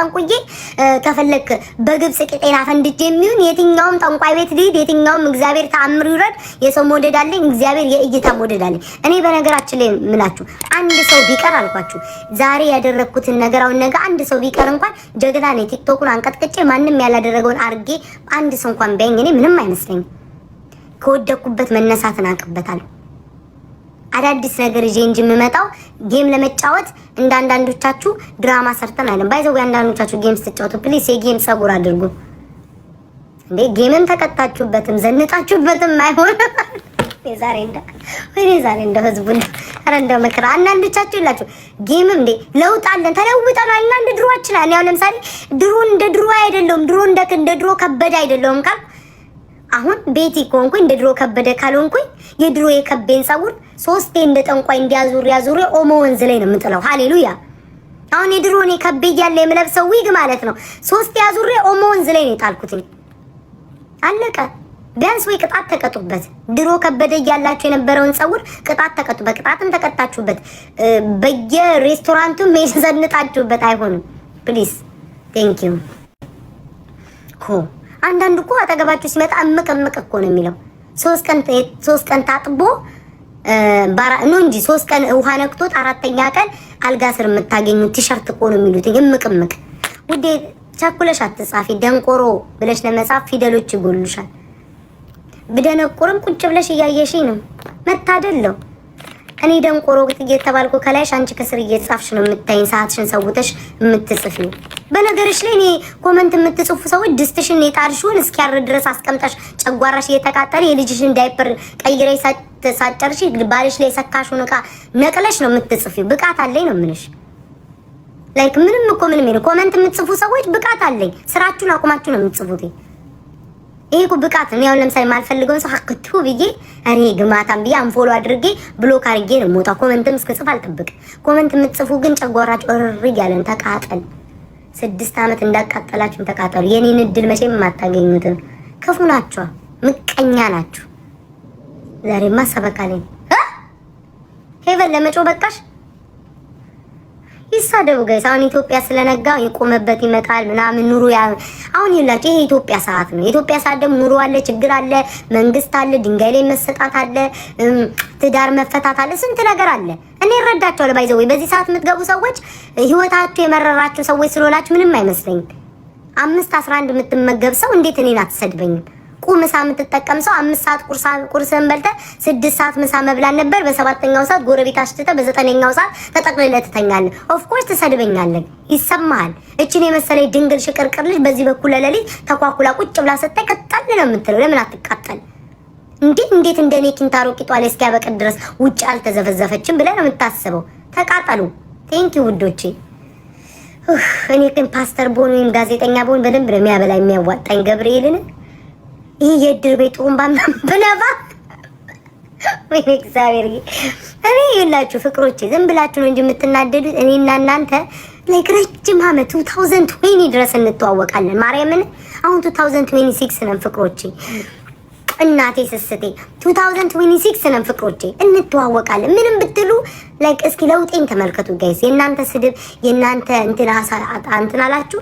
ጠንቁዬ ከፈለክ በግብጽ ቂጤና ፈንድጄ የሚሆን የትኛውም ጠንቋይ ቤት ልሂድ፣ የትኛውም እግዚአብሔር ተአምር ይውረድ፣ የሰው መውደድ አለኝ፣ እግዚአብሔር የእይታ መውደድ አለኝ። እኔ በነገራችን ላይ ምላችሁ አንድ ሰው ቢቀር አልኳችሁ ዛሬ ያደረኩትን ነገር አሁን ነገ አንድ ሰው ቢቀር እንኳን ጀግና ነኝ። ቲክቶኩን አንቀጥቅጬ ማንም ያላደረገውን አርጌ አንድ ሰው እንኳን ቢያኝ እኔ ምንም አይመስለኝም። ከወደኩበት መነሳትን አቅበታለሁ። አዳዲስ ነገር ይዤ እንጂ የምመጣው ጌም ለመጫወት እንዳንዳንዶቻችሁ ድራማ ሰርተን አይደለም። ባይዘው አንዳንዶቻችሁ ጌም ስትጫወቱ ፕሊስ የጌም ጸጉር አድርጉ እንዴ። ጌምን ተቀጣችሁበትም ዘንጣችሁበትም አይሆን የዛሬ እንደ ህዝቡን አረ እንደው መከራ አንዳንዶቻችሁ ይላችሁ ጌም እንዴ ለውጥ አለን ተለውጠናል። እና እንደ ድሮአችን አለ። ያው ለምሳሌ ድሮ እንደ ድሮ አይደለም፣ ድሮ እንደ ድሮ ከበደ አይደለም ካል አሁን ቤቲ ኮንኩ እንደ ድሮ ከበደ ካልሆንኩኝ የድሮ የከቤን ጸጉር ሶስቴ እንደ ጠንቋይ እንዲያዙር ኦሞ ወንዝ ላይ ነው የምጥለው። ሃሌሉያ። አሁን የድሮ እኔ ከቤ ያለ የምለብሰው ዊግ ማለት ነው ሶስቴ ያዙሬ ኦሞ ወንዝ ላይ ነው የጣልኩት። አለቀ። ቢያንስ ወይ ቅጣት ተቀጡበት። ድሮ ከበደ ያላችሁ የነበረውን ጸጉር ቅጣት ተቀጡበት። ቅጣትን ተቀጣችሁበት። በየሬስቶራንቱ ዘንጣችሁበት አይሆንም። ፕሊዝ ቴንክ ዩ ኮ አንዳንዱ እኮ አጠገባችሁ ሲመጣ እምቅ እኮ ነው የሚለው። ሶስት ቀን ታጥቦ ነው እንጂ 3 ቀን ውሃ ነክቶት 4ኛ ቀን አልጋ ስር የምታገኙት ቲሸርት እኮ ነው የሚሉት። እምቅ ውዴ ቸኩለሽ አትጻፊ። ደንቆሮ ብለሽ ለመጻፍ ፊደሎች ይጎሉሻል። ብደነቆርም ቁጭ ብለሽ እያየሽኝ ነው። መታደለው እኔ ደንቆሮ እየተባልኩ ከላይሽ አንቺ ከስር እየጻፍሽ ነው የምታይኝ። ሰዓትሽን ሰውተሽ የምትጽፊው በነገርሽ ላይ እኔ ኮመንት የምትጽፉ ሰዎች ድስትሽን የጣርሽውን እስኪያር ድረስ አስቀምጠሽ ጨጓራሽ እየተቃጠለ የልጅሽን ዳይፐር ቀይረሽ ሳጨርሽ ባልሽ ላይ ሰካሹን ዕቃ ነቅለሽ ነው የምትጽፊው። ብቃት አለኝ ነው የምልሽ። ላይክ ምንም እኮ ምንም ነው ኮመንት የምትጽፉ ሰዎች ብቃት አለኝ። ስራችሁን አቁማችሁ ነው የምትጽፉት። ይሄ እኮ ብቃት ነው። ያው ለምሳሌ ማልፈልገውን ሰው ሀክቱ ብዬ እኔ ግማታም ብዬ አንፎሎ አድርጌ ብሎክ አድርጌ ነው የምወጣው። ኮመንትም እስክጽፍ አልጠብቅ። ኮመንት የምትጽፉ ግን ጨጓራችሁ እርግ ያለን ተቃጠል። 6 ዓመት እንዳቃጠላችሁ ተቃጠሉ። የኔን እድል መቼም የማታገኙትም። ክፉ ናችሁ፣ ምቀኛ ናችሁ። ዛሬማ ሰበካለኝ ሄቨን ለመጮ በቃሽ። ይሳደቡ ጋይስ። አሁን ኢትዮጵያ ስለነጋ የቆመበት ይመጣል ምናምን ኑሮ አሁን ይላችሁ። ይሄ ኢትዮጵያ ሰዓት ነው። ኢትዮጵያ ሰዓት ደግሞ ኑሮ አለ፣ ችግር አለ፣ መንግስት አለ፣ ድንጋይ ላይ መሰጣት አለ፣ ትዳር መፈታት አለ፣ ስንት ነገር አለ። እኔ እረዳቸዋለሁ። ባይዘው በዚህ ሰዓት የምትገቡ ሰዎች ህይወታችሁ የመረራችሁ ሰዎች ስለሆናችሁ ምንም አይመስለኝም። 5-11 የምትመገብ ሰው እንዴት እኔን አትሰድበኝም? ቁምሳ የምትጠቀም ሰው 5 ሰዓት ቁርስን በልተ 6 ሰዓት ምሳ መብላት ነበር። በ7ኛው ሰዓት ጎረቤት አሽተተ በ9ኛው ሰዓት ተጠቅልለህ ትተኛለህ። ኦፍ ኮርስ ትሰድበኛለህ፣ ይሰማሃል። እቺን የመሰለኝ ድንግል ሽቅርቅር ልጅ በዚህ በኩል ለሌሊት ተኳኩላ ቁጭ ብላ ስታይ ቀጣል ነው የምትለው። ለምን አትቃጠል? እንዴት እንደኔ ኪንታሮ ቂጧ ላይ እስኪያበቅል ድረስ ውጭ አልተዘፈዘፈችም ብለህ ነው የምታስበው? ተቃጠሉ። ቴንክ ዩ ውዶቼ። እኔ ግን ፓስተር ቦን ወይም ጋዜጠኛ ቦን በደንብ ነው የሚያበላ የሚያዋጣኝ ገብርኤልን። ይሄ የድር ቤት ወንባም ብነባ ወይ እግዚአብሔር እኔ ይላችሁ ፍቅሮቼ ዝም ብላችሁ ነው እንጂ የምትናደዱት። እኔና እናንተ ላይክ ረጅም ዓመት 2020 ድረስ እንተዋወቃለን። ማርያምን አሁን 2026 ነን ፍቅሮቼ። እናቴ ስስቴ 2026 ነን ፍቅሮቼ፣ እንተዋወቃለን። ምንም ብትሉ ላይክ እስኪ ለውጤን ተመልከቱ ጋይስ። የእናንተ ስድብ የእናንተ እንትን አላችሁ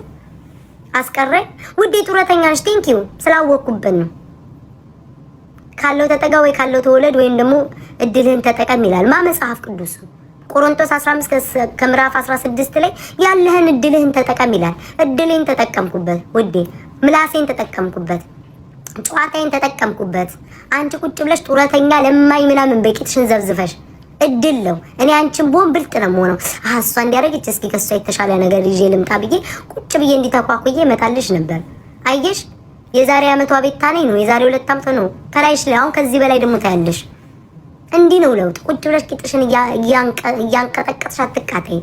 አስቀረኝ። ውዴ ጡረተኛ ነሽ። ቴንክ ዩ ስላወቅኩበት ነው። ካለው ተጠጋ ወይ ካለው ተወለድ ወይም ደግሞ እድልህን ተጠቀም ይላል መጽሐፍ ቅዱስ። ቆሮንቶስ 15 ከምዕራፍ 16 ላይ ያለህን እድልህን ተጠቀም ይላል። እድሌን ተጠቀምኩበት ውዴ፣ ምላሴን ተጠቀምኩበት፣ ጨዋታዬን ተጠቀምኩበት። አንቺ ቁጭ ብለሽ ጡረተኛ ለማይ ምናምን በቂትሽን ዘብዝፈሽ እድል ነው። እኔ አንቺን ቦም ብልጥ ነው የምሆነው። እሷ እንዲያደርግች እስኪ ከሷ የተሻለ ነገር ይዤ ልምጣ ብዬ ቁጭ ብዬ እንዲተኳኩዬ እመጣልሽ ነበር። አየሽ የዛሬ ዓመቷ ቤታ ነኝ ነው፣ የዛሬ 2 ዓመት ነው ተላይሽ ላይ። አሁን ከዚህ በላይ ደግሞ ታያለሽ። እንዲህ ነው ለውጥ። ቁጭ ብለሽ ቂጥሽን እያንቀጠቀጥሽ አትቃተይ።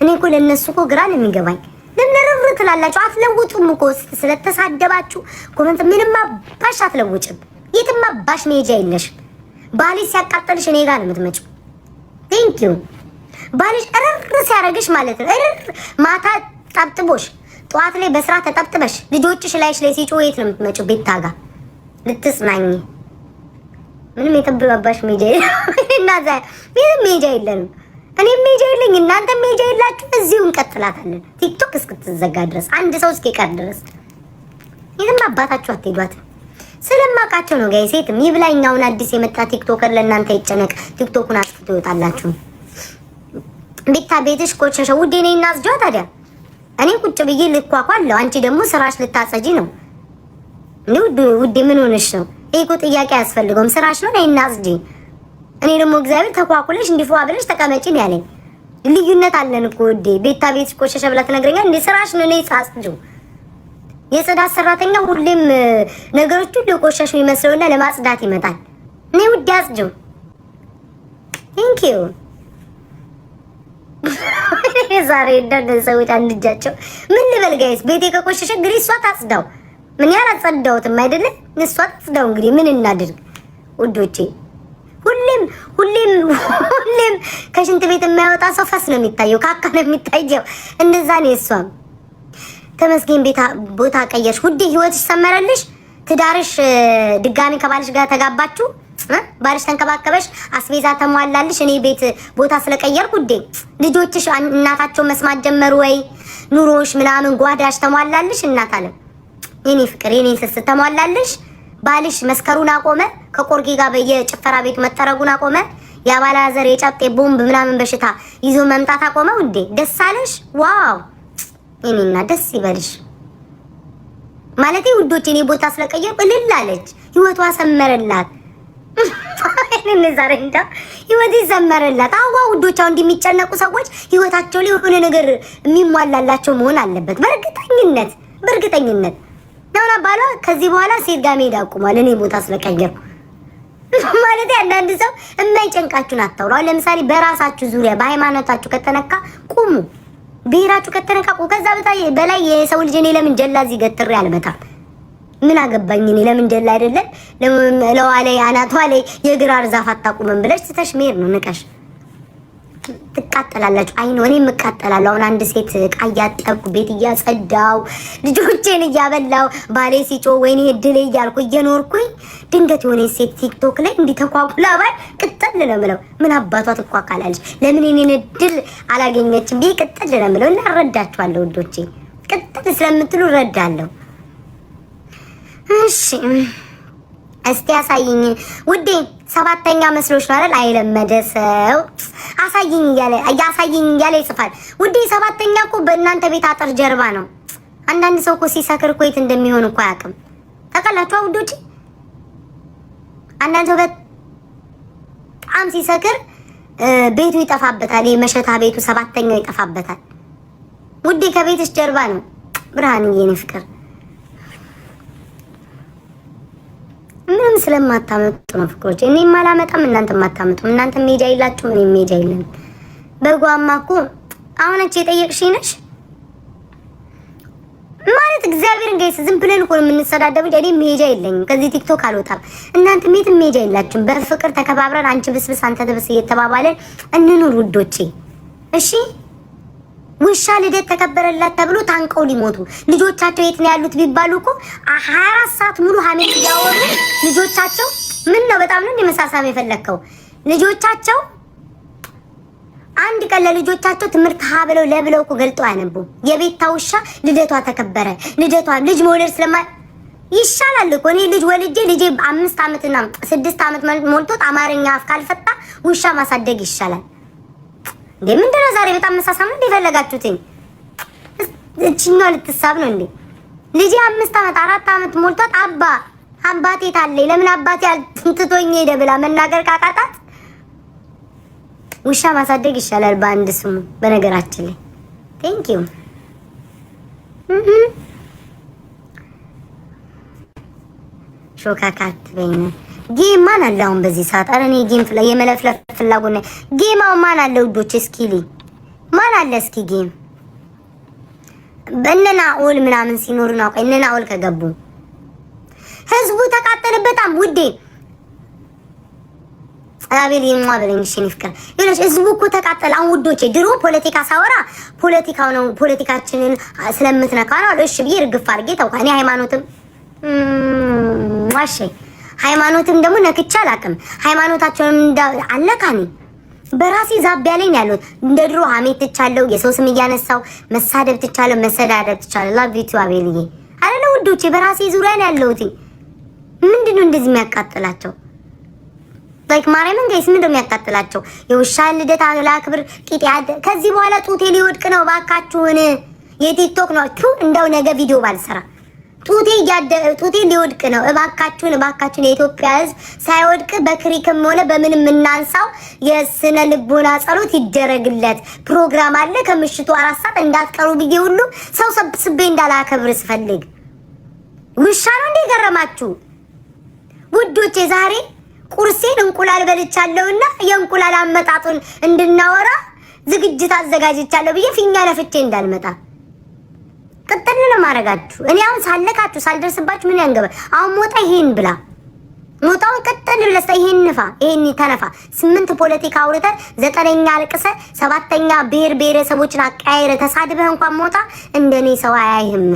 እኔ እኮ ለእነሱ እኮ ግራ ነው የሚገባኝ። ለምንርር ትላላችሁ? አትለውጡም እኮ ስለተሳደባችሁ ኮመንት። ምንም አባሽ አትለውጭም። የትም አባሽ መሄጃ የለሽም። ባልሽ ሲያቃጠልሽ እኔ ጋር ነው የምትመጪው። ቴንክ ዩ ባልሽ እርር ሲያደርግሽ ማለት ነው። እርር ማታ ጠብጥቦሽ ጠዋት ላይ በስራ ተጠብጥበሽ ልጆችሽ ላይሽ ላይ ሲጮህ የት ነው የምትመጪው? ቤታ ጋር ልትጽናኝ። ምንም የተባባሽ ሜጃ እናዛ ምንም ሜጃ የለንም። እኔም ሜጃ የለኝ እናንተም ሜጃ የላችሁ። እዚሁ እንቀጥላታለን ቲክቶክ እስክትዘጋ ድረስ አንድ ሰው እስኪቀር ድረስ የትም አባታችሁ አትሄዷትም። ስለማውቃቸው ነው ጋይ ሴትም ይብላኛውን አዲስ የመጣ ቲክቶከር ለእናንተ ይጨነቅ። ቲክቶኩን አጥፍቶ ይወጣላችሁ። ቤታ ቤትሽ ቆሸሸ ውዴ ነኝ እናጽጇ። ታዲያ እኔ ቁጭ ብዬ ልኳኳለሁ፣ አንቺ ደግሞ ስራሽ ልታጸጂ ነው። ውዴ ምን ሆነሽ ነው? ይሄ እኮ ጥያቄ አያስፈልገውም። ስራሽ ነው ነይ እናጽጂ። እኔ ደግሞ እግዚአብሔር ተኳኩለሽ እንዲፏ ብለሽ ተቀመጪ ነው ያለኝ። ልዩነት አለን እኮ ውዴ። ቤታ ቤትሽ ቆሸሸ ብላ ትነግረኛል እንዴ? ስራሽ ነው ነይ አጽጂው። የጽዳት ሰራተኛ ሁሌም ነገሮች ሁሉ ቆሻሽ ይመስለውና ለማጽዳት ይመጣል። እኔ ውዴ አጽጂው። ቴንክ ዩ ዛሬ እንደሰውት አንድ እጃቸው ምን ልበል ጋይስ፣ ቤቴ ከቆሸሸ እንግዲህ እሷ ታጽዳው። ምን ያህል አጸዳሁትም አይደለ? እሷ ታጽዳው። እንግዲህ ምን እናድርግ ውዶቼ? ሁሌም ከሽንት ቤት የማይወጣ ሰው ፈስ ነው የሚታየው፣ ካካ ነው የሚታየው። እንደዛ ነው። እሷም ተመስገን ቦታ ቀየርሽ ውዴ፣ ህይወትሽ ሰመረልሽ፣ ትዳርሽ ድጋሚ ከባልሽ ጋር ተጋባችሁ፣ ባልሽ ተንከባከበሽ፣ አስቤዛ ተሟላልሽ። እኔ ቤት ቦታ ስለቀየርኩ ውዴ ልጆችሽ እናታቸው መስማት ጀመሩ ወይ? ኑሮሽ ምናምን ጓዳሽ ተሟላልሽ? እናት አለ የኔ ፍቅር የኔ ስስት ተሟላልሽ? ባልሽ መስከሩን አቆመ፣ ከቆርጌ ጋር በየጭፈራ ቤቱ መጠረጉን አቆመ፣ የአባላዘር የጨጤ ቦምብ ምናምን በሽታ ይዞ መምጣት አቆመ። ውዴ ደስ አለሽ? ዋው የኔና ደስ ይበልሽ ማለቴ ውዶቼ። እኔ ቦታ ስለቀየርኩ እልል አለች፣ ህይወቷ ሰመረላት። እኔ ዛሬ እንዳ ህይወት ይሰመረላት። አዋ ውዶቻ እንደሚጨነቁ ሰዎች ህይወታቸው ላይ የሆነ ነገር የሚሟላላቸው መሆን አለበት። በእርግጠኝነት ነውና ባሏ ከዚህ በኋላ ሴት ጋር መሄድ አቁሟል። እኔ ቦታ ስለቀየርኩ ማለት አንዳንድ ሰው የማይጨንቃችሁን አታውሩ። ለምሳሌ በራሳችሁ ዙሪያ በሃይማኖታችሁ ከተነካ ቁሙ፣ ብሔራችሁ ከተነካ ቁሙ። ከዛ በላይ የሰው ልጅ እኔ ለምን ጀላ እዚህ ገትሬ አልመታም? ምን አገባኝ እኔ ለምን ጀላ አይደለም ለዋለ አናቷ ላይ የግራር ዛፍ አታቁመን ብለሽ ትተሽ መሄድ ነው። ንቀሽ ትቃጠላላችሁ። አይ ነው እኔም እቃጠላለሁ። አሁን አንድ ሴት ዕቃ እያጠብኩ ቤት እያጸዳው ልጆቼን እያበላው ባሌ ሲጮ ወይኔ እድሌ እያልኩ እየኖርኩኝ ድንገት የሆነ ሴት ቲክቶክ ላይ እንዲተኳኩላ ባይ ቅጥል ነው የምለው። ምን አባቷ ትኳካላለች? ለምን እኔን እድል አላገኘችም ብዬ ቅጥል ነው የምለው። እና እረዳችኋለሁ ውዶቼ፣ ቅጥል ስለምትሉ እረዳለሁ። እሺ እስቲ አሳይኝ ውዴ። ሰባተኛ መስሎሽ ነው አይደል? አይለመደ ሰው አሳይኝ እያለ ይጽፋል ውዴ። ሰባተኛ እኮ በእናንተ ቤት አጥር ጀርባ ነው። አንዳንድ ሰው እኮ ሲሰክር እኮ የት እንደሚሆን እኮ አያውቅም። ታውቃላችሁ ውዶች? አንዳንድ ሰው በጣም ሲሰክር ቤቱ ይጠፋበታል። የመሸታ ቤቱ ሰባተኛው ይጠፋበታል ውዴ። ከቤትሽ ጀርባ ነው። ብርሃንዬ የኔ ፍቅር ምንም ስለማታመጡ ነው ፍቅሮች። እኔም አላመጣም እናንተም አታመጡም። እናንተ ሜጃ የላችሁም፣ እኔም ሜጃ የለም። በጓማ እኮ አሁን አንቺ የጠየቅሽኝ ነሽ ማለት እግዚአብሔርን ጋይስ ዝም ብለን እኮ የምንሰዳደብ እንጂ እኔ ሜጃ የለኝም። ከዚህ ቲክቶክ አልወጣም። እናንተ የትም ሜጃ የላችሁም። በፍቅር ተከባብረን አንቺ ብስብስ አንተ ትብስ እየተባባለን እንኑር ውዶቼ። እሺ ውሻ ልደት ተከበረላት ተብሎ ታንቀው ሊሞቱ ልጆቻቸው የት ነው ያሉት ቢባሉ እኮ 24 ሰዓት ሙሉ ሀሜት እያወሩ ልጆቻቸው ምን ነው በጣም ነው እንደመሳሳም የፈለከው ልጆቻቸው አንድ ቀን ለልጆቻቸው ትምህርት ሀ ብለው ለብለው እኮ ገልጠው አያነቡም። የቤታ ውሻ ልደቷ ተከበረ። ልደቷ ልጅ መውለድ ስለማ ይሻላል እኮ እኔ ልጅ ወልጄ ልጄ 5 ዓመትና 6 ዓመት ሞልቶት አማርኛ አፍ ካልፈታ ውሻ ማሳደግ ይሻላል። ምንድን ነው ዛሬ በጣም መሳሳም እንደ ፈለጋችሁትኝ? እቺኛው ልትሳብ ነው እንዴ? ልጄ 5 ዓመት 4 ዓመት ሞልቷት አባቴ ታለኝ ለምን አባቴ አልትቶኝ ሄደ ብላ መናገር ካቃታት ውሻ ማሳደግ ይሻላል በአንድ ስሙ። በነገራችን ላይ ቴንክ ዩ ሾካካት በይነ ጌም ማን አለ አሁን በዚህ ሰዓት? ኧረ እኔ ጌም የመለፍለፍ ፍላጎት ነው። ጌማው ማን አለ ውዶች? እስኪ ማን አለ እስኪ ጌም በእነና ኦል ምናምን ሲኖር ነው። ቆይ እነና ኦል ከገቡ ህዝቡ ተቃጠለ በጣም ውዴ። አቤል ይሟ በለኝ እሺ ንፍከር ይለሽ ህዝቡ እኮ ተቃጠለ። አሁን ውዶቼ ድሮ ፖለቲካ ሳወራ ፖለቲካው ነው ፖለቲካችንን ስለምትነካ ነው እሺ ብዬ ርግፍ አድርጌ ተውካ። እኔ ሃይማኖትም ዋሽ ሃይማኖትም ደግሞ ነክቼ አላውቅም። ሃይማኖታቸውንም አለካኒ በራሴ ዛቢያ ላይ ያለው እንደ ድሮ ሀሜት ትቻለው፣ የሰው ስም እያነሳው መሳደብ ትቻለው፣ መሰዳደብ ትቻለው። ላቭ ዩ ቱ አቤልዬ አይደለ ውዶቼ፣ በራሴ ዙሪያ ነው ያለሁት። ምንድነው እንደዚህ የሚያቃጥላቸው? ላይክ ማርያምን ጋይስ ምንድነው የሚያቃጥላቸው? የውሻ ልደት አላክብር ቂጥ ያደ ከዚህ በኋላ ጡቴ ሊወድቅ ነው ባካችሁን። የቲክቶክ ነው እንደው ነገ ቪዲዮ ባልሰራ ጡቴ ሊወድቅ ነው። እባካችሁን የኢትዮጵያ ሕዝብ ሳይወድቅ በክሪክም ሆነ በምንም እናንሳው። የስነ ልቦና ጸሎት ይደረግለት። ፕሮግራም አለ ከምሽቱ 4 ሰዓት እንዳትቀሩ ብዬ ሁሉ ሰው ሰብስቤ እንዳላከብር ስፈልግ ውሻ ነው እንደ ገረማችሁ ውዶቼ። ዛሬ ቁርሴን እንቁላል በልቻለሁና የእንቁላል አመጣጡን እንድናወራ ዝግጅት አዘጋጅቻለሁ ብዬ ፊኛ ለፍቼ እንዳልመጣ ቀጥል ለማረጋችሁ። እኔ አሁን ሳለካችሁ ሳልደርስባችሁ ምን ያንገበ አሁን ሞጣ ይሄን ብላ ሞጣውን ቀጥል ብለስ ይሄን ንፋ ይሄን ተነፋ 8 ፖለቲካ አውርተ 9ኛ አልቅሰ 7ኛ ብሔር ብሔረሰቦችን አቃይረ ተሳድበህ እንኳን ሞጣ እንደኔ ሰው አያይህም።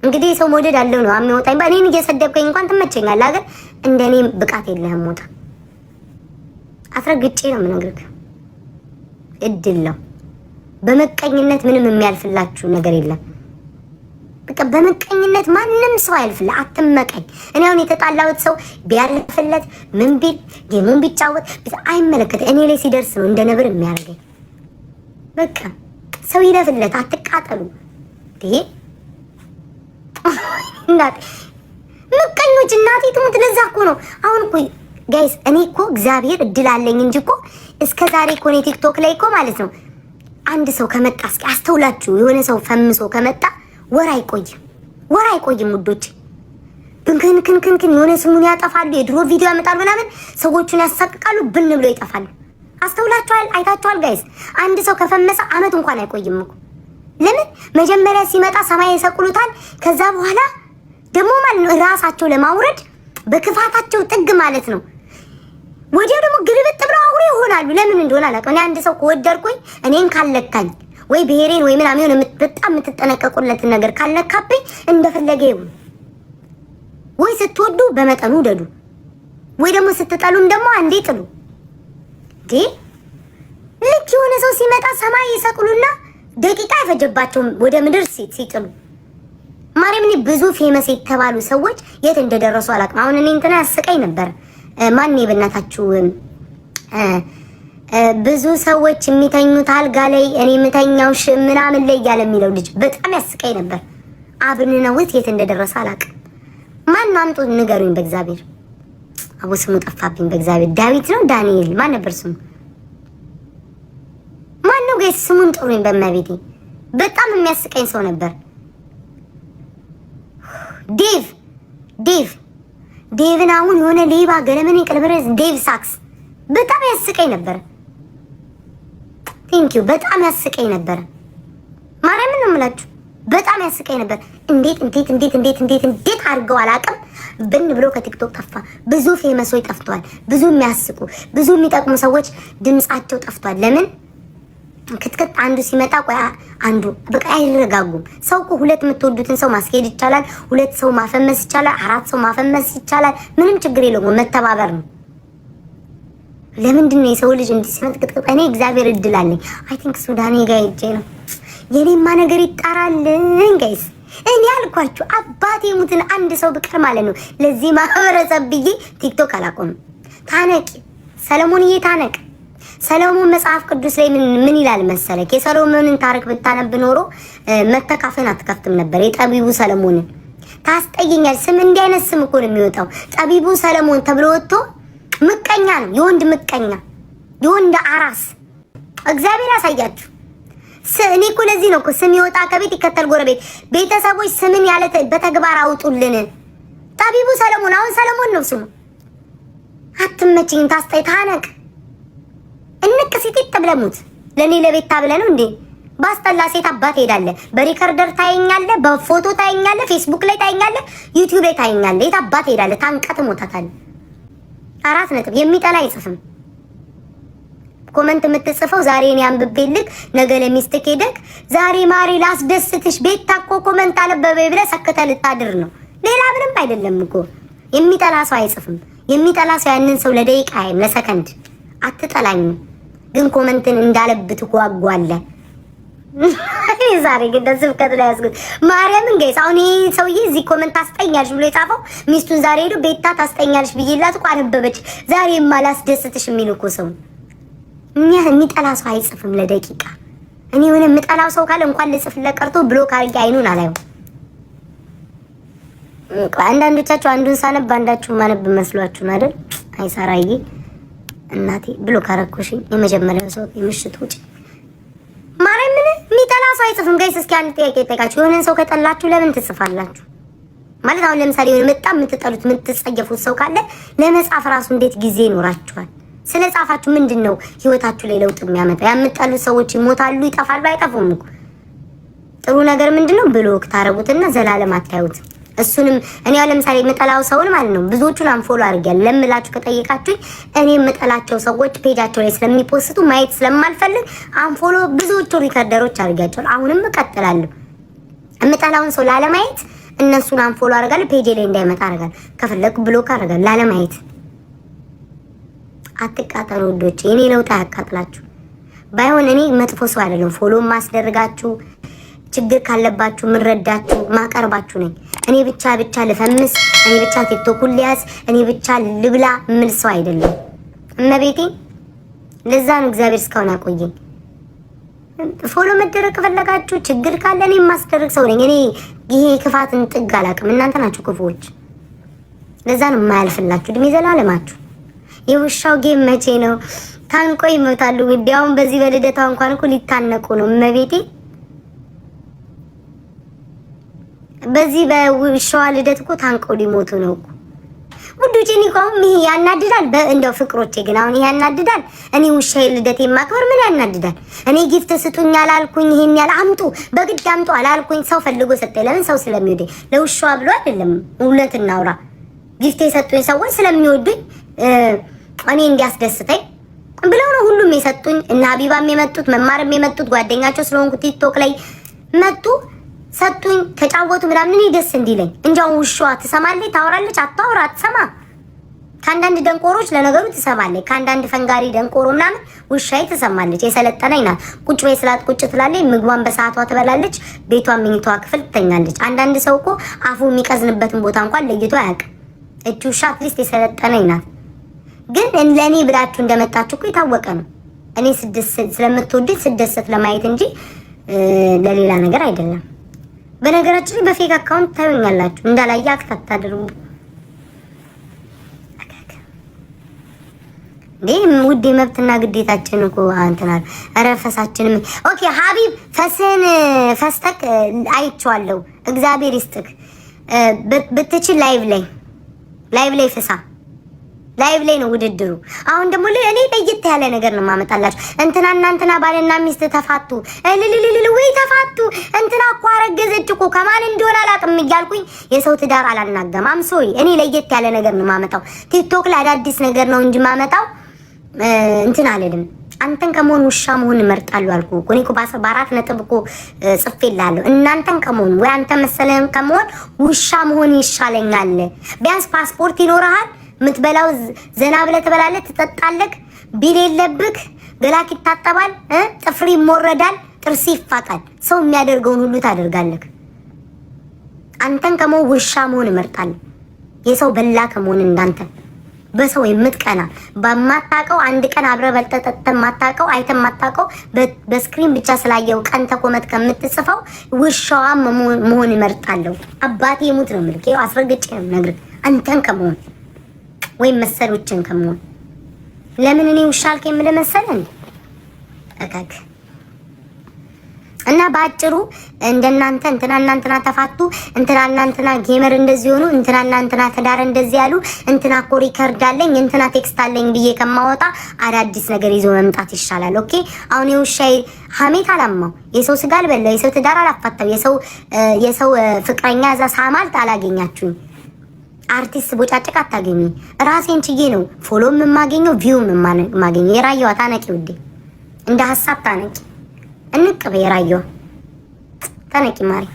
እንግዲህ ሰው ሞደድ አለው ነው አሚወጣኝ በእኔን እየሰደብከኝ እንኳን ትመቸኛለህ አይደል? እንደኔ ብቃት የለህም ሞጣ። አስረግጬ ነው የምነግርህ። እድል ነው። በመቀኝነት ምንም የሚያልፍላችሁ ነገር የለም። በቃ በመቀኝነት ማንም ሰው አያልፍልህ። አትመቀኝ። እኔ አሁን የተጣላሁት ሰው ቢያልፍለት ምን ቢል ጌሙን ቢጫወት አይመለከትም። እኔ ላይ ሲደርስ ነው እንደ ነብር የሚያደርገኝ። በቃ ሰው ይለፍለት። አትቃጠሉ። ይሄ ምቀኞች እናቴ ትሙት። ለዛ እኮ ነው አሁን እኮ ጋይስ እኔ እኮ እግዚአብሔር እድል አለኝ እንጂ እኮ እስከ ዛሬ እኮ እኔ ቲክቶክ ላይ እኮ ማለት ነው አንድ ሰው ከመጣ እስኪ አስተውላችሁ የሆነ ሰው ፈምሶ ከመጣ ወር አይቆይም ውዶች። ክንክን የሆነ ስሙን ያጠፋሉ፣ የድሮ ቪዲዮ ያመጣሉ ምናምን፣ ሰዎቹን ያሳቅቃሉ፣ ብን ብሎ ይጠፋሉ። አስተውላችኋል? አይታችኋል ጋይስ? አንድ ሰው ከፈመሰ አመት እንኳን አይቆይም እኮ። ለምን? መጀመሪያ ሲመጣ ሰማይ ይሰቅሉታል። ከዛ በኋላ ደግሞ ማለት ነው ራሳቸው ለማውረድ በክፋታቸው ጥግ ማለት ነው ወዲያው ደግሞ ግልብጥ ብለው አውሬ ይሆናሉ። ለምን እንደሆነ አላውቅም። እኔ አንድ ሰው ከወደድኩኝ እኔን ካለካኝ ወይ ብሔሬን ወይ ምናምን የሆነ በጣም የምትጠነቀቁለትን ነገር ካለካብኝ እንደፈለገ ይሁን። ወይ ስትወዱ በመጠኑ ውደዱ፣ ወይ ደግሞ ስትጠሉም ደግሞ አንዴ ጥሉ። ልክ የሆነ ሰው ሲመጣ ሰማይ ይሰቅሉና ደቂቃ አይፈጀባቸውም ወደ ምድር ሲጥሉ። ማርያም እኔ ብዙ ፌመስ የተባሉ ሰዎች የት እንደደረሱ አላውቅም። አሁን እኔ እንትና ያስቀኝ ነበር። ማን የበናታችሁ ብዙ ሰዎች የሚተኙት አልጋ ላይ እኔ የምተኛው ምናምን ላይ እያለ የሚለው ልጅ በጣም ያስቀኝ ነበር። አብንነውት የት እንደደረሰ አላውቅም። ማን አምጡ ንገሩኝ በእግዚአብሔር። አቦ ስሙ ጠፋብኝ በእግዚአብሔር። ዳዊት ነው ዳንኤል ማን ነበር ስሙ? ማን ነው ጋይስ ስሙን ጥሩኝ በእመቤቴ። በጣም የሚያስቀኝ ሰው ነበር። ዴቭን አሁን የሆነ ሌባ ገለመኔ ቀለበረዝ ዴቭ ሳክስ በጣም ያስቀኝ ነበር። ቴንኪው በጣም ያስቀኝ ነበር። ማርያምን ነው የምላችሁ በጣም ያስቀኝ ነበር። እንዴት አድርገው አላውቅም። ብን ብሎ ከቲክቶክ ጠፋ። ብዙ ፌመሶች ጠፍተዋል። ብዙ የሚያስቁ ብዙ የሚጠቅሙ ሰዎች ድምጻቸው ጠፍቷል። ለምን? ክትክት አንዱ ሲመጣ ቆይ አንዱ በቃ አይረጋጉም። ሰው እኮ ሁለት የምትወዱትን ሰው ማስኬድ ይቻላል። 2 ሰው ማፈመስ ይቻላል። 4 ሰው ማፈመስ ይቻላል። ምንም ችግር የለውም። መተባበር ነው። ለምንድን ነው የሰው ልጅ እንዲህ ሲመጥ ክትክት? እኔ እግዚአብሔር እድል አለኝ። አይ ቲንክ ሱዳኔ ጋር ሄጄ ነው የኔማ ነገር ይጣራልኝ ጋይስ። እኔ አልኳችሁ አባቴ ሙትን አንድ ሰው ብቀር ማለት ነው ለዚህ ማህበረሰብ ብዬ ቲክቶክ አላቆምም። ታነቂ ሰለሞንዬ ታነቅ። ሰለሞን መጽሐፍ ቅዱስ ላይ ምን ይላል መሰለክ? የሰለሞንን ታሪክ ብታነብ ኖሮ መተካፈን አትከፍትም ነበር። የጠቢቡ ሰለሞንን ታስጠይኛል። ስም እንዲህ አይነት ስም እኮ ነው የሚወጣው። ጠቢቡ ሰለሞን ተብሎ ወጥቶ ምቀኛ ነው። የወንድ ምቀኛ፣ የወንድ አራስ። እግዚአብሔር ያሳያችሁ። እኔ እኮ ለዚህ ነው እኮ ስም ይወጣ ከቤት ይከተል ጎረቤት። ቤተሰቦች ስምን ያለ በተግባር አውጡልን። ጠቢቡ ሰለሞን አሁን ሰለሞን ነው ስሙ። አትመችኝ። ታስጠይ ታነቅ እንቅ ሲቲት ተብለሙት ለኔ ለቤት ታብለ ነው እንዴ? ባስጠላ ሴት አባት ሄዳለ። በሪከርደር ታየኛለ፣ በፎቶ ታየኛለ፣ ፌስቡክ ላይ ታየኛለ፣ ዩቲዩብ ላይ ታየኛለ። የት አባት ሄዳለ? ታንቀት ሞታታል። 4 ነጥብ። የሚጠላ አይጽፍም። ኮመንት የምትጽፈው ዛሬ እኔ አንብቤልክ ነገ ለሚስትክ ሄደክ ዛሬ ማሪ ላስደስትሽ ቤት ታኮ ኮመንት አነበበ ብለህ ሰክተህ ልታድር ነው። ሌላ ምንም አይደለም እኮ። የሚጠላ ሰው አይጽፍም። የሚጠላ ሰው ያንን ሰው ለደቂቃ አይም ለሰከንድ አትጠላኝም፣ ግን ኮመንትን እንዳለብት ጓጓለ። ዛሬ ግን ስብከት ላይ ያስገድ ማርያምን ጋይስ። አሁን ይሄ ሰውዬ እዚህ ኮመንት ታስጠኛለሽ ብሎ የጻፈው ሚስቱን ዛሬ ሄዶ ቤታ ታስጠኛለሽ ብዬላት እኮ አነበበች። ዛሬ ማላስደስትሽ የሚል እኮ ሰው የሚጠላ ሰው አይጽፍም ለደቂቃ። እኔ የሆነ የምጠላው ሰው ካለ እንኳን ልጽፍለት ቀርቶ ብሎክ አድርጌ አይኑን አላየው። አንዳንዶቻችሁ አንዱን ሳነብ አንዳችሁ ማነብ መስሏችሁ አይደል? አይሰራዬ እናቴ ብሎክ አደረኩሽኝ። የመጀመሪያው ሰው የምሽት ውጭ ማርያም ምን የሚጠላ ሰው አይጽፍም ጋይስ። እስኪ አንድ ጥያቄ ጠይቃችሁ፣ የሆነን ሰው ከጠላችሁ ለምን ትጽፋላችሁ? ማለት አሁን ለምሳሌ የሆነ በጣም የምትጠሉት የምትጸየፉት ሰው ካለ ለመጻፍ ራሱ እንዴት ጊዜ ይኖራችኋል? ስለ ጻፋችሁ ምንድነው ህይወታችሁ ላይ ለውጥ የሚያመጣው? ያምጣሉት ሰዎች ይሞታሉ፣ ይጠፋሉ፣ አይጠፉም እኮ። ጥሩ ነገር ምንድነው ብሎክ ታረጉትና ዘላለም አታዩት። እሱንም እኔ ያው ለምሳሌ የምጠላው ሰውን ማለት ነው ብዙዎቹን አንፎሎ አድርጌያለሁ። ለምላችሁ ከጠየቃችሁኝ እኔ የምጠላቸው ሰዎች ፔጃቸው ላይ ስለሚፖስቱ ማየት ስለማልፈልግ አንፎሎ ብዙዎቹ ሪከርደሮች አድርጌያቸዋለሁ። አሁንም እቀጥላለሁ። የምጠላውን ሰው ላለማየት እነሱን አንፎሎ አደርጋለሁ፣ ፔጅ ላይ እንዳይመጣ አደርጋለሁ። ከፈለኩ ብሎክ አደርጋለሁ ላለማየት። አትቃጠሉ ውዶቼ፣ እኔ ለውጥ አያቃጥላችሁ። ባይሆን እኔ መጥፎ ሰው አይደለም። ፎሎ ማስደርጋችሁ ችግር ካለባችሁ ምረዳችሁ ማቀርባችሁ ነኝ። እኔ ብቻ ልፈምስ፣ እኔ ብቻ ቲክቶኩን ሊያዝ፣ እኔ ብቻ ልብላ ምን ሰው አይደለም። እመቤቴ ለዛ ነው እግዚአብሔር እስካሁን ያቆየኝ። ፎሎ መደረግ ከፈለጋችሁ ችግር ካለ እኔ ማስደረግ ሰው ነኝ። እኔ ይሄ ክፋትን ጥግ አላውቅም። እናንተ ናችሁ ክፉዎች። ለዛ ነው የማያልፍላችሁ እድሜ ዘላለማችሁ። የውሻው ጌም መቼ ነው? ታንቆ ይሞታሉ። እንዲያውም በዚህ በልደታው እንኳን እኮ ሊታነቁ ነው። እመቤቴ በዚህ በውሻዋ ልደት እኮ ታንቀው ሊሞቱ ነው እኮ ውዶቼ። እኔ እኮ አሁን ይሄ ያናድዳል። እንደው ፍቅሮቼ ግን አሁን ይሄ ያናድዳል። እኔ ውሻዬ ልደት የማክበር ምን ያናድዳል? እኔ ጊፍት ስጡኝ አላልኩኝ፣ ይሄን ያህል አምጡ በግድ አምጡ አላልኩኝ። ሰው ፈልጎ ሰጠኝ። ለምን? ሰው ስለሚወደኝ። ለውሻዋ ብሎ አይደለም። እውነት እናውራ። ጊፍት የሰጡኝ ሰዎች ስለሚወዱኝ እኔ እንዲያስደስተኝ ብለው ነው ሁሉም የሰጡኝ። እና ሀቢባም የመጡት መማርም የመጡት ጓደኛቸው ስለሆንኩ ቲክቶክ ላይ መጡ ሰጡኝ፣ ተጫወቱ ምናምን። እኔ ደስ እንዲለኝ እንጃው። ውሻዋ ትሰማለች? ታወራለች? አታወራ? አትሰማ። ከአንዳንድ ደንቆሮች ለነገሩ ትሰማለች። ከአንዳንድ ፈንጋሪ ደንቆሮ ምናምን ውሻዬ ትሰማለች። የሰለጠነኝ ናት። ቁጭ በይ ስላት ቁጭ ትላለች። ምግቧን በሰዓቷ ትበላለች። ቤቷን መኝታዋ ክፍል ትተኛለች። አንዳንድ ሰው እኮ አፉ የሚቀዝንበትን ቦታ እንኳን ለይቶ አያውቅም። እቺ ውሻ አትሊስት የሰለጠነኝ ናት። ግን ለእኔ ብላችሁ እንደመጣችሁ እኮ የታወቀ ነው። እኔ ስለምትወዱት ስደሰት ለማየት እንጂ ለሌላ ነገር አይደለም። በነገራችን ላይ በፌክ አካውንት ታዩኛላችሁ። እንዳላየ አክት አታድርጉ። ውዴ መብትና ግዴታችን እኮ አንተናል። ኧረ ፈሳችንም ኦኬ። ሀቢብ ፈስህን ፈስተክ አይቼዋለሁ። እግዚአብሔር ይስጥክ። ብትችል ላይቭ ላይ ፍሳ። ላይቭ ላይ ነው ውድድሩ። አሁን ደግሞ እኔ ለየት ያለ ነገር ነው ማመጣላችሁ። እንትና ባልና ሚስት ተፋቱ፣ እልልልል ወይ ተፋቱ፣ እንትና እኮ አረገዘች እኮ ከማን እንደሆነ አላውቅም እያልኩኝ የሰው ትዳር አላናገም። አም ሶሪ። እኔ ለየት ያለ ነገር ነው ማመጣው። ቲክቶክ ላይ አዳዲስ ነገር ነው እንጂ ማመጣው እንትን አልልም። አንተን ከመሆን ውሻ መሆን እመርጣለሁ አልኩ እኮ። እኔ እኮ በአራት ነጥብ እኮ ጽፌላለሁ። እናንተን ከመሆን ወይ አንተ መሰለን ከመሆን ውሻ መሆን ይሻለኛል። ቢያንስ ፓስፖርት ይኖርሃል። ምትበላው ዘና ብለህ ትበላለህ፣ ትጠጣለህ፣ ቢል የለብህ፣ ገላክ ይታጠባል፣ ጥፍሪ ይሞረዳል፣ ጥርስ ይፋቃል። ሰው የሚያደርገውን ሁሉ ታደርጋለህ። አንተን ከመሆን ውሻ መሆን እመርጣለሁ። የሰው በላ ከመሆን እንዳንተ በሰው የምትቀና በማታውቀው አንድ ቀን አብረህ በልተህ ጠጥተህ ማታውቀው አይተህ ማታውቀው በስክሪን ብቻ ስላየው ቀን ተቆመት ከምትጽፈው ውሻዋ መሆን እመርጣለሁ። አባቴ ይሙት ነው የምልህ። ይኸው አስረግጬ ነው የምነግርህ። አንተን ከመሆን ወይም መሰሎችን ከመሆን ለምን እኔ ውሻ አልከኝ የምልህ መሰለህ እካክ እና ባጭሩ እንደናንተ እንትና ተፋቱ፣ እንትና ጌመር እንደዚህ ሆኑ፣ እንትና ተዳረ እንደዚህ ያሉ፣ እንትና እኮ ሪከርድ አለኝ፣ እንትና ቴክስት አለኝ ብዬ ከማወጣ አዳዲስ ነገር ይዞ መምጣት ይሻላል። ኦኬ አሁን የውሻዬ ሀሜት አላማው የሰው ስጋ አልበላው፣ የሰው ትዳር አላፋታው፣ የሰው ፍቅረኛ እዛ ሳማልት አላገኛችሁኝ። አርቲስት ቦጫጭቅ አታገኙ። ራሴን ችዬ ነው ፎሎም የማገኘው ቪውም የማገኘው። የራየዋ ታነቂ ውዴ፣ እንደ ሀሳብ ታነቂ እንቅበ የራየዋ ታነቂ ማሪ።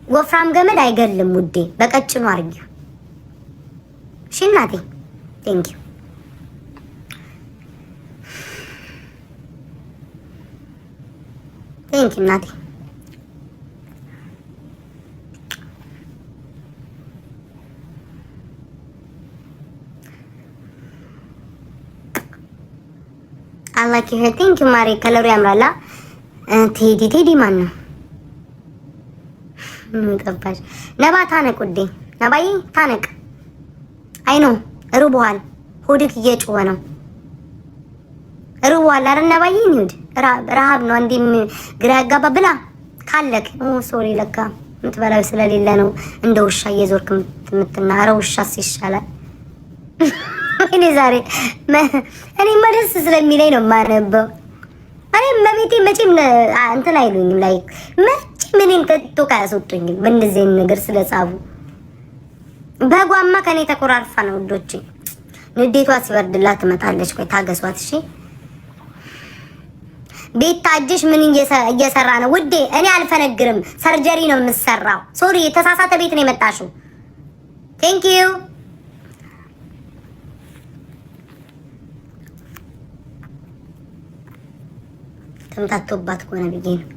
ወፍራም ገመድ አይገልም ውዴ፣ በቀጭኑ አርጊው። እሺ እናቴ ቴንክ ዩ። ቴንክ ዩ እናቴ። አላህ ይሄ ቴንክ ዩ ማሪ። ከለሩ ያምራላ። ቴዲ ማን ነው? ጠባሽ ነባ ታነቅ ውዴ፣ ነባዬ ታነቅ። አይ ነው ርቦሃል፣ ሆድክ እየጮኸ ነው። ርቦሃል አይደል ነባዬ? እንሂድ። ረሃብ ነው እንዴም ግራ ያጋባ ብላ ካለክ። ሶሪ ለካ የምትበላው ስለሌለ ነው እንደ ውሻ እየዞርክ የምትናረው። ውሻስ ይሻላል። እኔ ዛሬ እኔማ ደስ ስለሚለኝ ነው የማነበው። እኔም በቤቴ መቼም እንትን አይሉኝም ላይ ምንን ቲክቶክ አያስወጡኝም በእንደዚህ ነገር ስለጻፉ። በጓማ ከኔ ተቆራርፋ ነው ውዶቼ። ንዴቷ ሲበርድላት ትመጣለች። ቆይ ታገሷት እሺ። ቤት ታጅሽ ምን እየሰራ ነው ውዴ? እኔ አልፈነግርም፣ ሰርጀሪ ነው የምሰራው። ሶሪ የተሳሳተ ቤት ነው የመጣሽው። ቴንክ ዩ ተምታቶባት ከሆነ ብዬ ነው።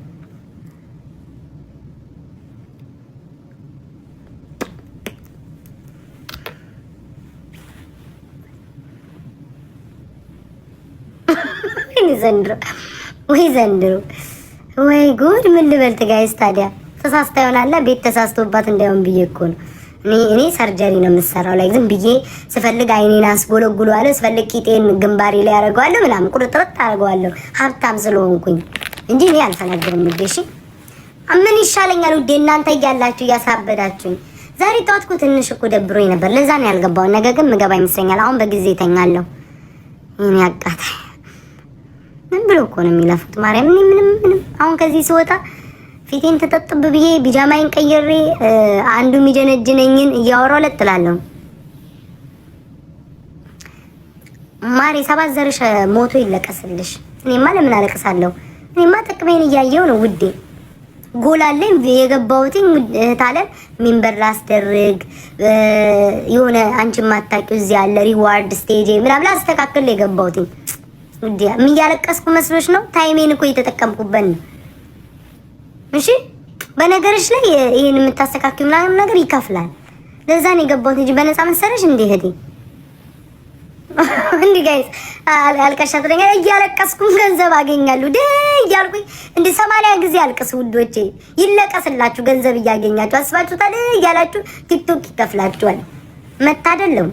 ዘንድሮ ወይ ጉድ! ምን ልበልት ጋይስ? ታዲያ ተሳስታ ይሆናል ቤት ተሳስቶባት እንዳይሆን ብዬ እኮ ነው። እኔ ሰርጀሪ ነው የምሰራው። ላይ ዝም ብዬ ስፈልግ አይኔን አስጎለጉለዋለሁ፣ ስፈልግ ቂጤን ግንባሬ ላይ ያደርገዋለሁ፣ ምናምን ቁርጥርጥ አደርገዋለሁ ሀብታም ስለሆንኩኝ እንጂ እኔ አልፈነግርም ውዴ። እሺ ምን ይሻለኛል ውዴ? እናንተ እያላችሁ እያሳበዳችሁኝ። ዛሬ ጠዋት እኮ ትንሽ እኮ ደብሮኝ ነበር፣ ለዛ ነው ያልገባው። ነገ ግን ምገባ ይመስለኛል። አሁን በጊዜ ተኛለሁ። እኔ አቃተኝ። ምን ብሎ እኮ ነው የሚለፉት? ማርያም እኔ ምንም አሁን ከዚህ ስወጣ ፊቴን ተጠጥብ ብዬ ቢጃማዬን ቀይሬ አንዱ የሚጀነጅነኝን እያወራሁ ለጥላለሁ። ማሪ ሰባት ዘርሽ ሞቶ ይለቀስልሽ። እኔማ ለምን አለቅሳለሁ? እኔማ ጥቅሜን እያየሁ ነው ውዴ። ጎላለኝ የገባሁትኝ ታለ ሚንበር ላስደርግ የሆነ አንቺ ማታውቂው እዚህ ያለ ሪዋርድ ስቴጅ ምናምን ላስተካክል የገባሁትኝ ውዴ። የሚያለቀስኩ መስሎሽ ነው? ታይሜን እኮ እየተጠቀምኩበት ነው። እሺ በነገርሽ ላይ ይሄን የምታስተካክሉ ምናምን ነገር ይከፍላል። ለዛ ነው የገባሁት እንጂ በነፃ መሰለሽ እንዴ እህቴ? እንዴ ጋይስ አልቀሻት ነገር እያለቀስኩም ገንዘብ አገኛለሁ እያልኩኝ እንደ 80 ጊዜ አልቅስ ውዶቼ። ይለቀስላችሁ ገንዘብ እያገኛችሁ አስባችሁታል እያላችሁ ቲክቶክ ይከፍላችኋል። መታደለም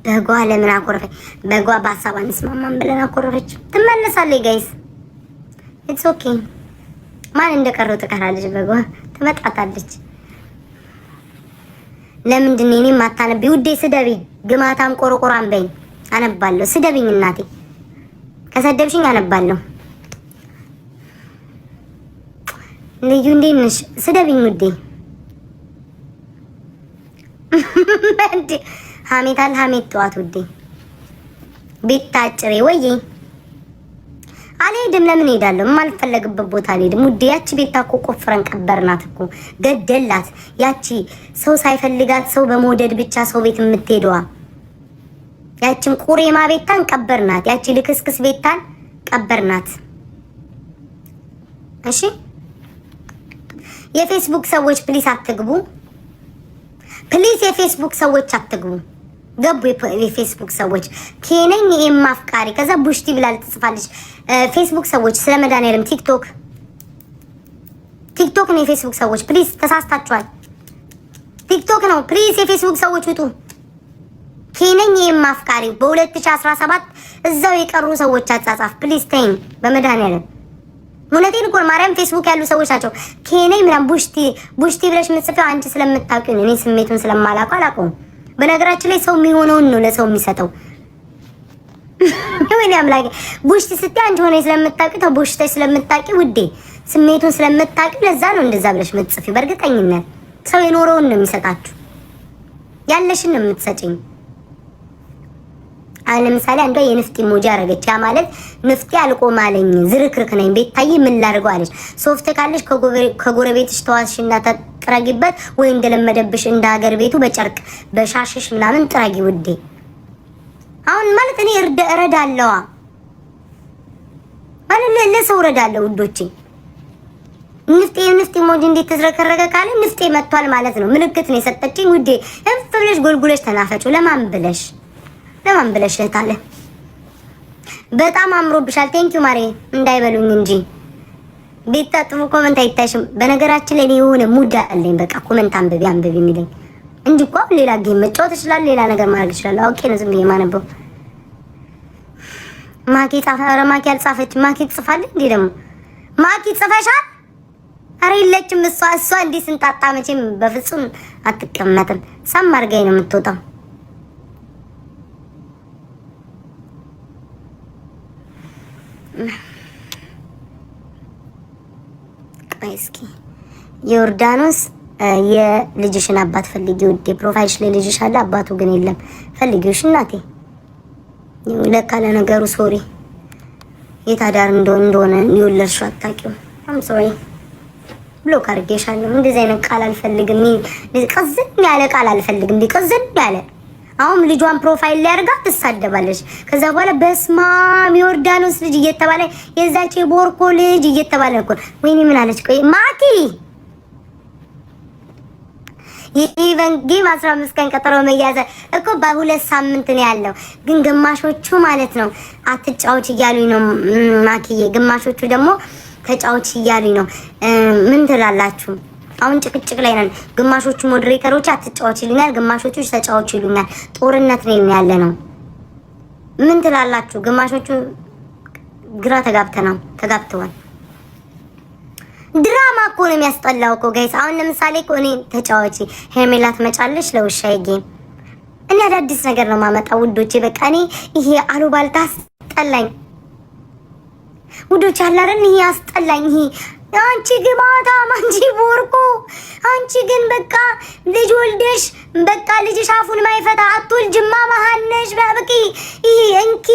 በጓ ለምን አኮረፈች? በጓ በሀሳብ አንስማማም ብለን አኮረፈች። ትመለሳለች ጋይስ ኢትስ ኦኬ። ማን እንደቀረው ትቀራለች። በጓ ትመጣታለች። ለምንድን ነው እኔ ማታነቢ ውዴ? ስደቢ ግማታም ቆርቆራም በይ አነባለሁ። ስደቢኝ እናቴ፣ ከሰደብሽኝ አነባለሁ። ልዩ እንዴት ነሽ? ስደቢኝ ውዴ። እንዴ ሀሜት አለ ሀሜት ጠዋት ውዴ። ቤት ታጭሬ ወይ አልሄድም። ለምን ሄዳለሁ? የማልፈለግበት ቦታ አልሄድም ውዴ። ያቺ ቤት እኮ ቆፍረን ቀበርናት እኮ ገደላት። ያቺ ሰው ሳይፈልጋት ሰው በመውደድ ብቻ ሰው ቤት የምትሄደዋ ያቺን ቁሬማ ቤታን ቀበርናት። ያቺ ልክስክስ ቤታን ቀበርናት። እሺ የፌስቡክ ሰዎች ፕሊስ አትግቡ። ፕሊስ የፌስቡክ ሰዎች አትግቡ። ገቡ የፌስቡክ ሰዎች ከነኝ የማፍቃሪ ከዛ ቡሽቲ ብላ ልትጽፋለች። ፌስቡክ ሰዎች ስለመድኃኒዓለም ቲክቶክ ነው የፌስቡክ ሰዎች ፕሊዝ ተሳስታችኋል። ቲክቶክ ነው ፕሊዝ የፌስቡክ ሰዎች ውጡ። ከነኝ የማፍቃሪ በ2017 እዛው የቀሩ ሰዎች አጻጻፍ ፕሊዝ ተይኝ በመድኃኒዓለም። እውነቴን እኮ ማርያም ፌስቡክ ያሉ ሰዎች ናቸው። ከነኝ ምናምን ቡሽቲ ብለሽ የምትጽፈው አንቺ ስለምታውቂው እኔ ስሜቱን ስለማላውቀው አላውቀውም። በነገራችን ላይ ሰው የሚሆነውን ነው ለሰው የሚሰጠው። ወይኔ አምላኬ ቡሽቲ ስትይ አንቺ ሆነ ስለምታውቂ ተቡሽቲ ስለምታውቂ ውዴ ስሜቱን ስለምታውቂ ለዛ ነው እንደዛ ብለሽ የምትጽፊው። በእርግጠኝነት ሰው የኖረውን ነው የሚሰጣችሁ፣ ያለሽን ነው የምትሰጪኝ። አሁን ለምሳሌ አንዷ የንፍጢ ኢሞጂ አረገች። ያ ማለት ንፍጢ አልቆማለኝ ዝርክርክ ነኝ ቤታዬ ምን ላድርገው አለች። ሶፍት ካለሽ ከጎረቤትሽ ተዋሽና ጥረጊበት ወይ እንደለመደብሽ እንደ ሀገር ቤቱ በጨርቅ በሻሽሽ ምናምን ጥረጊ ውዴ። አሁን ማለት እኔ እረዳለዋ ማለት ለሰው ረዳለሁ ውዶቼ። ንፍጤ ሞጂ እንዴት ተዝረከረከ ካለ ንፍጤ መጥቷል ማለት ነው። ምልክት ነው የሰጠችኝ ውዴ። እንፍ ብለሽ ጎልጉለሽ ተናፈጪው። ለማን ብለሽ እህታለ በጣም አምሮብሻል። ቴንኪው ማሬ እንዳይበሉኝ እንጂ ቤት ታጥፉ ኮመንት አይታሽም። በነገራችን ላይ የሆነ ሙድ አለኝ። በቃ ኮመንት አንብቢ የሚለኝ እንጂ እኮ ሌላ ጌም መጫወት ይችላል፣ ሌላ ነገር ማድረግ ይችላል። አውቄ ነው ዝም ብዬ የማነበው። ማኪ ጻፈ። ኧረ ማኪ አልጻፈችም። ማኪ ትጽፋለች እንዴ ደግሞ? ማኪ ጽፈሻል? ኧረ የለችም እሷ እንዲህ ስንጣጣ መቼም በፍጹም አትቀመጥም። ሰም አድርጋኝ ነው የምትወጣው። ቆይ እስኪ ዮርዳኖስ የልጅሽን አባት ፈልጊ ውዴ። ፕሮፋይልሽ ላይ ልጅሽ አለ፣ አባቱ ግን የለም። ፈልጊውሽ እናቴ። ለካ ለነገሩ ሶሪ የታዳር እንደሆነ የወለድሽው አታውቂውም። አም ሶሪ ብሎክ አድርጌሻለሁ። እንደዚህ አይነት ቃል አልፈልግም። ቅዝን ያለ ቃል አልፈልግም። ቅዝን ያለ አሁን ልጇን ፕሮፋይል ላይ አድርጋ ትሳደባለች። ከዛ በኋላ በስማም ዮርዳኖስ ልጅ እየተባለ የዛች የቦርኮ ልጅ እየተባለ እኮ ወይኔ ምን አለች? ቆይ ማኪ ኢቨን ጌም 15 ቀን ቀጠሮ መያዘ እኮ በሁለት ሳምንት ነው ያለው። ግን ግማሾቹ ማለት ነው አትጫወች እያሉኝ ነው ማኪዬ፣ ግማሾቹ ደግሞ ተጫወች እያሉኝ ነው። ምን ትላላችሁ? አሁን ጭቅጭቅ ላይ ነን። ግማሾቹ ሞዴሬተሮች አትጫወች ይሉኛል፣ ግማሾቹ ተጫወች ይሉኛል። ጦርነት ላይ ያለ ነው። ምን ትላላችሁ? ግማሾቹ ግራ ተጋብተዋል። ድራማ እኮ ነው የሚያስጠላው እኮ ጋይስ። አሁን ለምሳሌ እኮ እኔ ተጫዋች ሄርሜላ ትመጫለሽ ለውሻዬ ጌም፣ እኔ አዳዲስ ነገር ነው ማመጣው ውዶቼ። በቃ እኔ ይሄ አሉባልታ አስጠላኝ ውዶቼ፣ አለ አይደል? ይሄ አስጠላኝ። ይሄ አንቺ ግማታ አንቺ ቦርኮ፣ አንቺ ግን በቃ ልጅ ወልደሽ በቃ ልጅሽ አፉን ማይፈታ አትወልጅማ መሀነሽ በቂ ይሄ እንኪ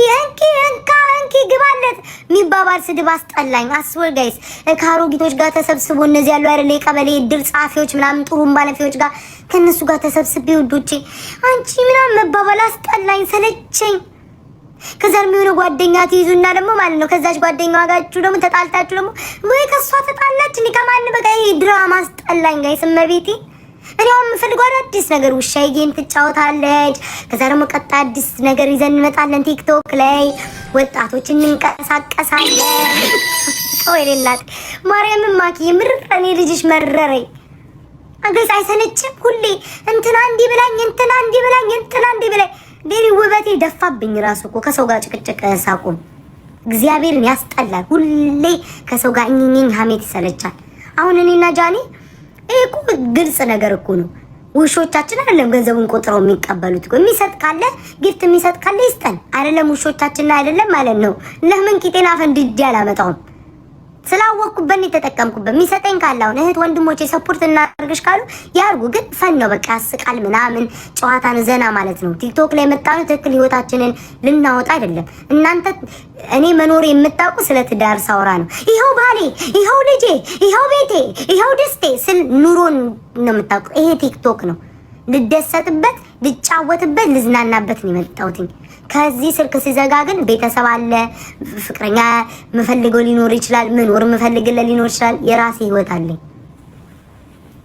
ግባለት የሚባባል ስድብ አስጠላኝ። አስወር ጋይስ ከአሮጊቶች ጋር ተሰብስቦ እነዚህ ያሉ አይደል የቀበሌ ድል ጻፊዎች ምናምን ጥሩም ባለፊዎች ጋር ከነሱ ጋር ተሰብስቤ ውዶቼ አንቺ ምናምን መባባል አስጠላኝ፣ ሰለቸኝ። ከዛ የሚሆነ ጓደኛ ትይዙና ደግሞ ማለት ነው ከዛች ጓደኛዋ ጋችሁ ደግሞ ተጣልታችሁ ደግሞ ወይ ከሷ ተጣላች እንዴ ከማን በቃ ይሄ ድራማ አስጠላኝ ጋይስ። እመቤቴ እኔ አሁን የምፈልገው አዲስ ነገር ውሻዬ ጌም ትጫወታለች። ከዛ ደግሞ ቀጣይ አዲስ ነገር ይዘን እንመጣለን። ቲክቶክ ላይ ወጣቶች እንንቀሳቀሳለን። ወይ ሌላት ማርያምን ማኪ ምርር እኔ ልጅሽ መረረኝ። ጋይስ አይሰለችም? ሁሌ እንትና እንዲህ ብላኝ እንትና እንዲህ ብላኝ ዴሪ ውበቴ ደፋብኝ። ራሱ እኮ ከሰው ጋር ጭቅጭቅ ሳቁም እግዚአብሔርን ያስጠላል። ሁሌ ከሰው ጋር እኝኝ ሀሜት ይሰለቻል። አሁን እኔና ጃኒ እኮ ግልጽ ነገር እኮ ነው። ውሾቻችን አይደለም ገንዘቡን ቆጥረው የሚቀበሉት እኮ። የሚሰጥ ካለ ጊፍት የሚሰጥ ካለ ይስጠን አይደለም? ውሾቻችን አይደለም ማለት ነው። ለምን ቂጤና ፈንድጄ አላመጣውም? ስላወቅኩበት የተጠቀምኩበት። የሚሰጠኝ ካለ አሁን እህት ወንድሞቼ ሰፖርት እናርግሽ ካሉ ያርጉ። ግን ፈን ነው በቃ ያስቃል ምናምን ጨዋታን ዘና ማለት ነው። ቲክቶክ ላይ መጣነው ትክክል ህይወታችንን ልናወጣ አይደለም። እናንተ እኔ መኖር የምታውቁ ስለ ትዳር ሳወራ ነው። ይኸው ባሌ፣ ይኸው ልጄ፣ ይኸው ቤቴ፣ ይኸው ደስቴ ስል ኑሮን ነው የምታውቁ። ይሄ ቲክቶክ ነው። ልደሰትበት፣ ልጫወትበት፣ ልዝናናበት ነው የመጣሁት። ከዚህ ስልክ ሲዘጋ ግን ቤተሰብ አለ፣ ፍቅረኛ የምፈልገው ሊኖር ይችላል፣ መኖር የምፈልግለት ሊኖር ይችላል። የራሴ ህይወት አለኝ።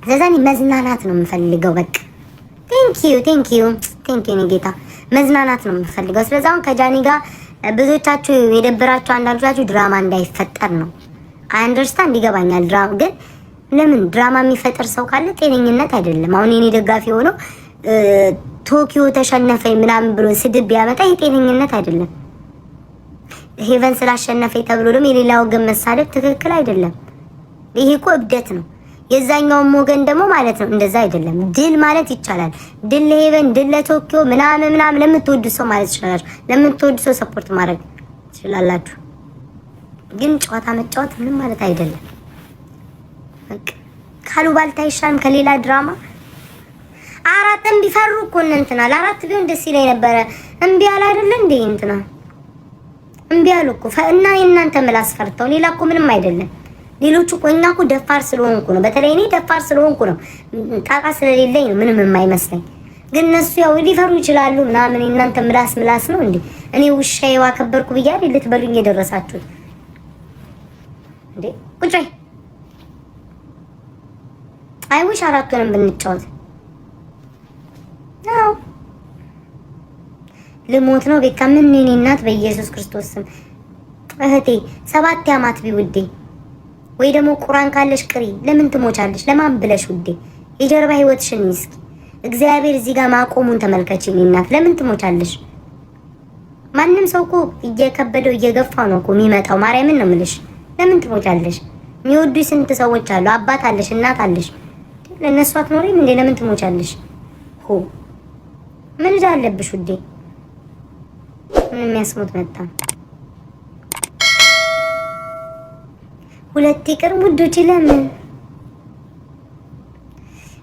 ስለዚህ መዝናናት ነው የምፈልገው። በቃ ቴንኪዩ እኔ ጌታ መዝናናት ነው የምፈልገው። ስለዚህ አሁን ከጃኒ ጋር ብዙዎቻችሁ የደበራችሁ አንዳንዶቻችሁ ድራማ እንዳይፈጠር ነው። አንደርስታንድ ይገባኛል። ድራማ ግን ለምን ድራማ የሚፈጠር ሰው ካለ ጤነኝነት አይደለም። አሁን የኔ ደጋፊ ሆኖ ቶኪዮ ተሸነፈኝ ምናምን ብሎ ስድብ ቢያመጣ የጤነኝነት አይደለም። ሄቨን ስላሸነፈኝ ተብሎ ደግሞ የሌላው ወገን መሳደብ ትክክል አይደለም። ይሄ እኮ እብደት ነው። የዛኛውም ወገን ደግሞ ማለት ነው እንደዛ አይደለም። ድል ማለት ይቻላል። ድል ለሄቨን፣ ድል ለቶኪዮ ምናምን ለምትወዱ ሰው ማለት ይችላል። ለምትወዱ ሰው ሰፖርት ማድረግ ትችላላችሁ። ግን ጨዋታ መጫወት ምንም ማለት አይደለም። በቃ ካሉባልታ ይሻልም ከሌላ ድራማ። አራትም ቢፈሩ እኮ እንትና ለአራት ቢሆን ደስ ይለኝ ነበረ። እምቢ አለ አይደለ እንዴ እንትና እምቢ አሉ እኮ እና የእናንተ ምላስ ፈርተው። ሌላ እኮ ምንም አይደለም። ሌሎቹ እኮ እኛ እኮ ደፋር ስለሆንኩ ነው። በተለይ እኔ ደፋር ስለሆንኩ ነው። ጣቃ ስለሌለኝ ነው ምንም የማይመስለኝ። ግን እነሱ ያው ሊፈሩ ይችላሉ ምናምን። የእናንተ ምላስ ነው እንዴ? እኔ ውሻዬ ዋከበርኩ ብያለሁ ልትበሉኝ የደረሳችሁት። እንዴ ቁጭ በይ። አይውሽ አራቱንም ብንጫወት ነው። ልሞት ነው ቤካ። ምን እኔ እናት በኢየሱስ ክርስቶስ ስም እህቴ 7 ዓመት ቢውዴ ወይ ደግሞ ቁርአን ካለሽ ቅሪ። ለምን ትሞቻለሽ? ለማን ብለሽ ውዴ? የጀርባ ህይወትሽን እስኪ እግዚአብሔር እዚህ ጋር ማቆሙን ተመልከቺ። እናት ለምን ትሞቻለሽ? ማንም ሰው እኮ እየከበደው እየገፋው ነው እኮ የሚመጣው። ማርያምን ነው የምልሽ። ለምን ትሞቻለሽ? የሚወዱሽ ስንት ሰዎች አሉ። አባት አለሽ፣ እናት አለሽ። ለነሱ አትኖሪም እንዴ? ለምን ትሞቻለሽ? ሆ ምን እዳ አለብሽ ውዴ? ምን የሚያስሙት መጣ። ሁለት ይቅር ውዶች። ለምን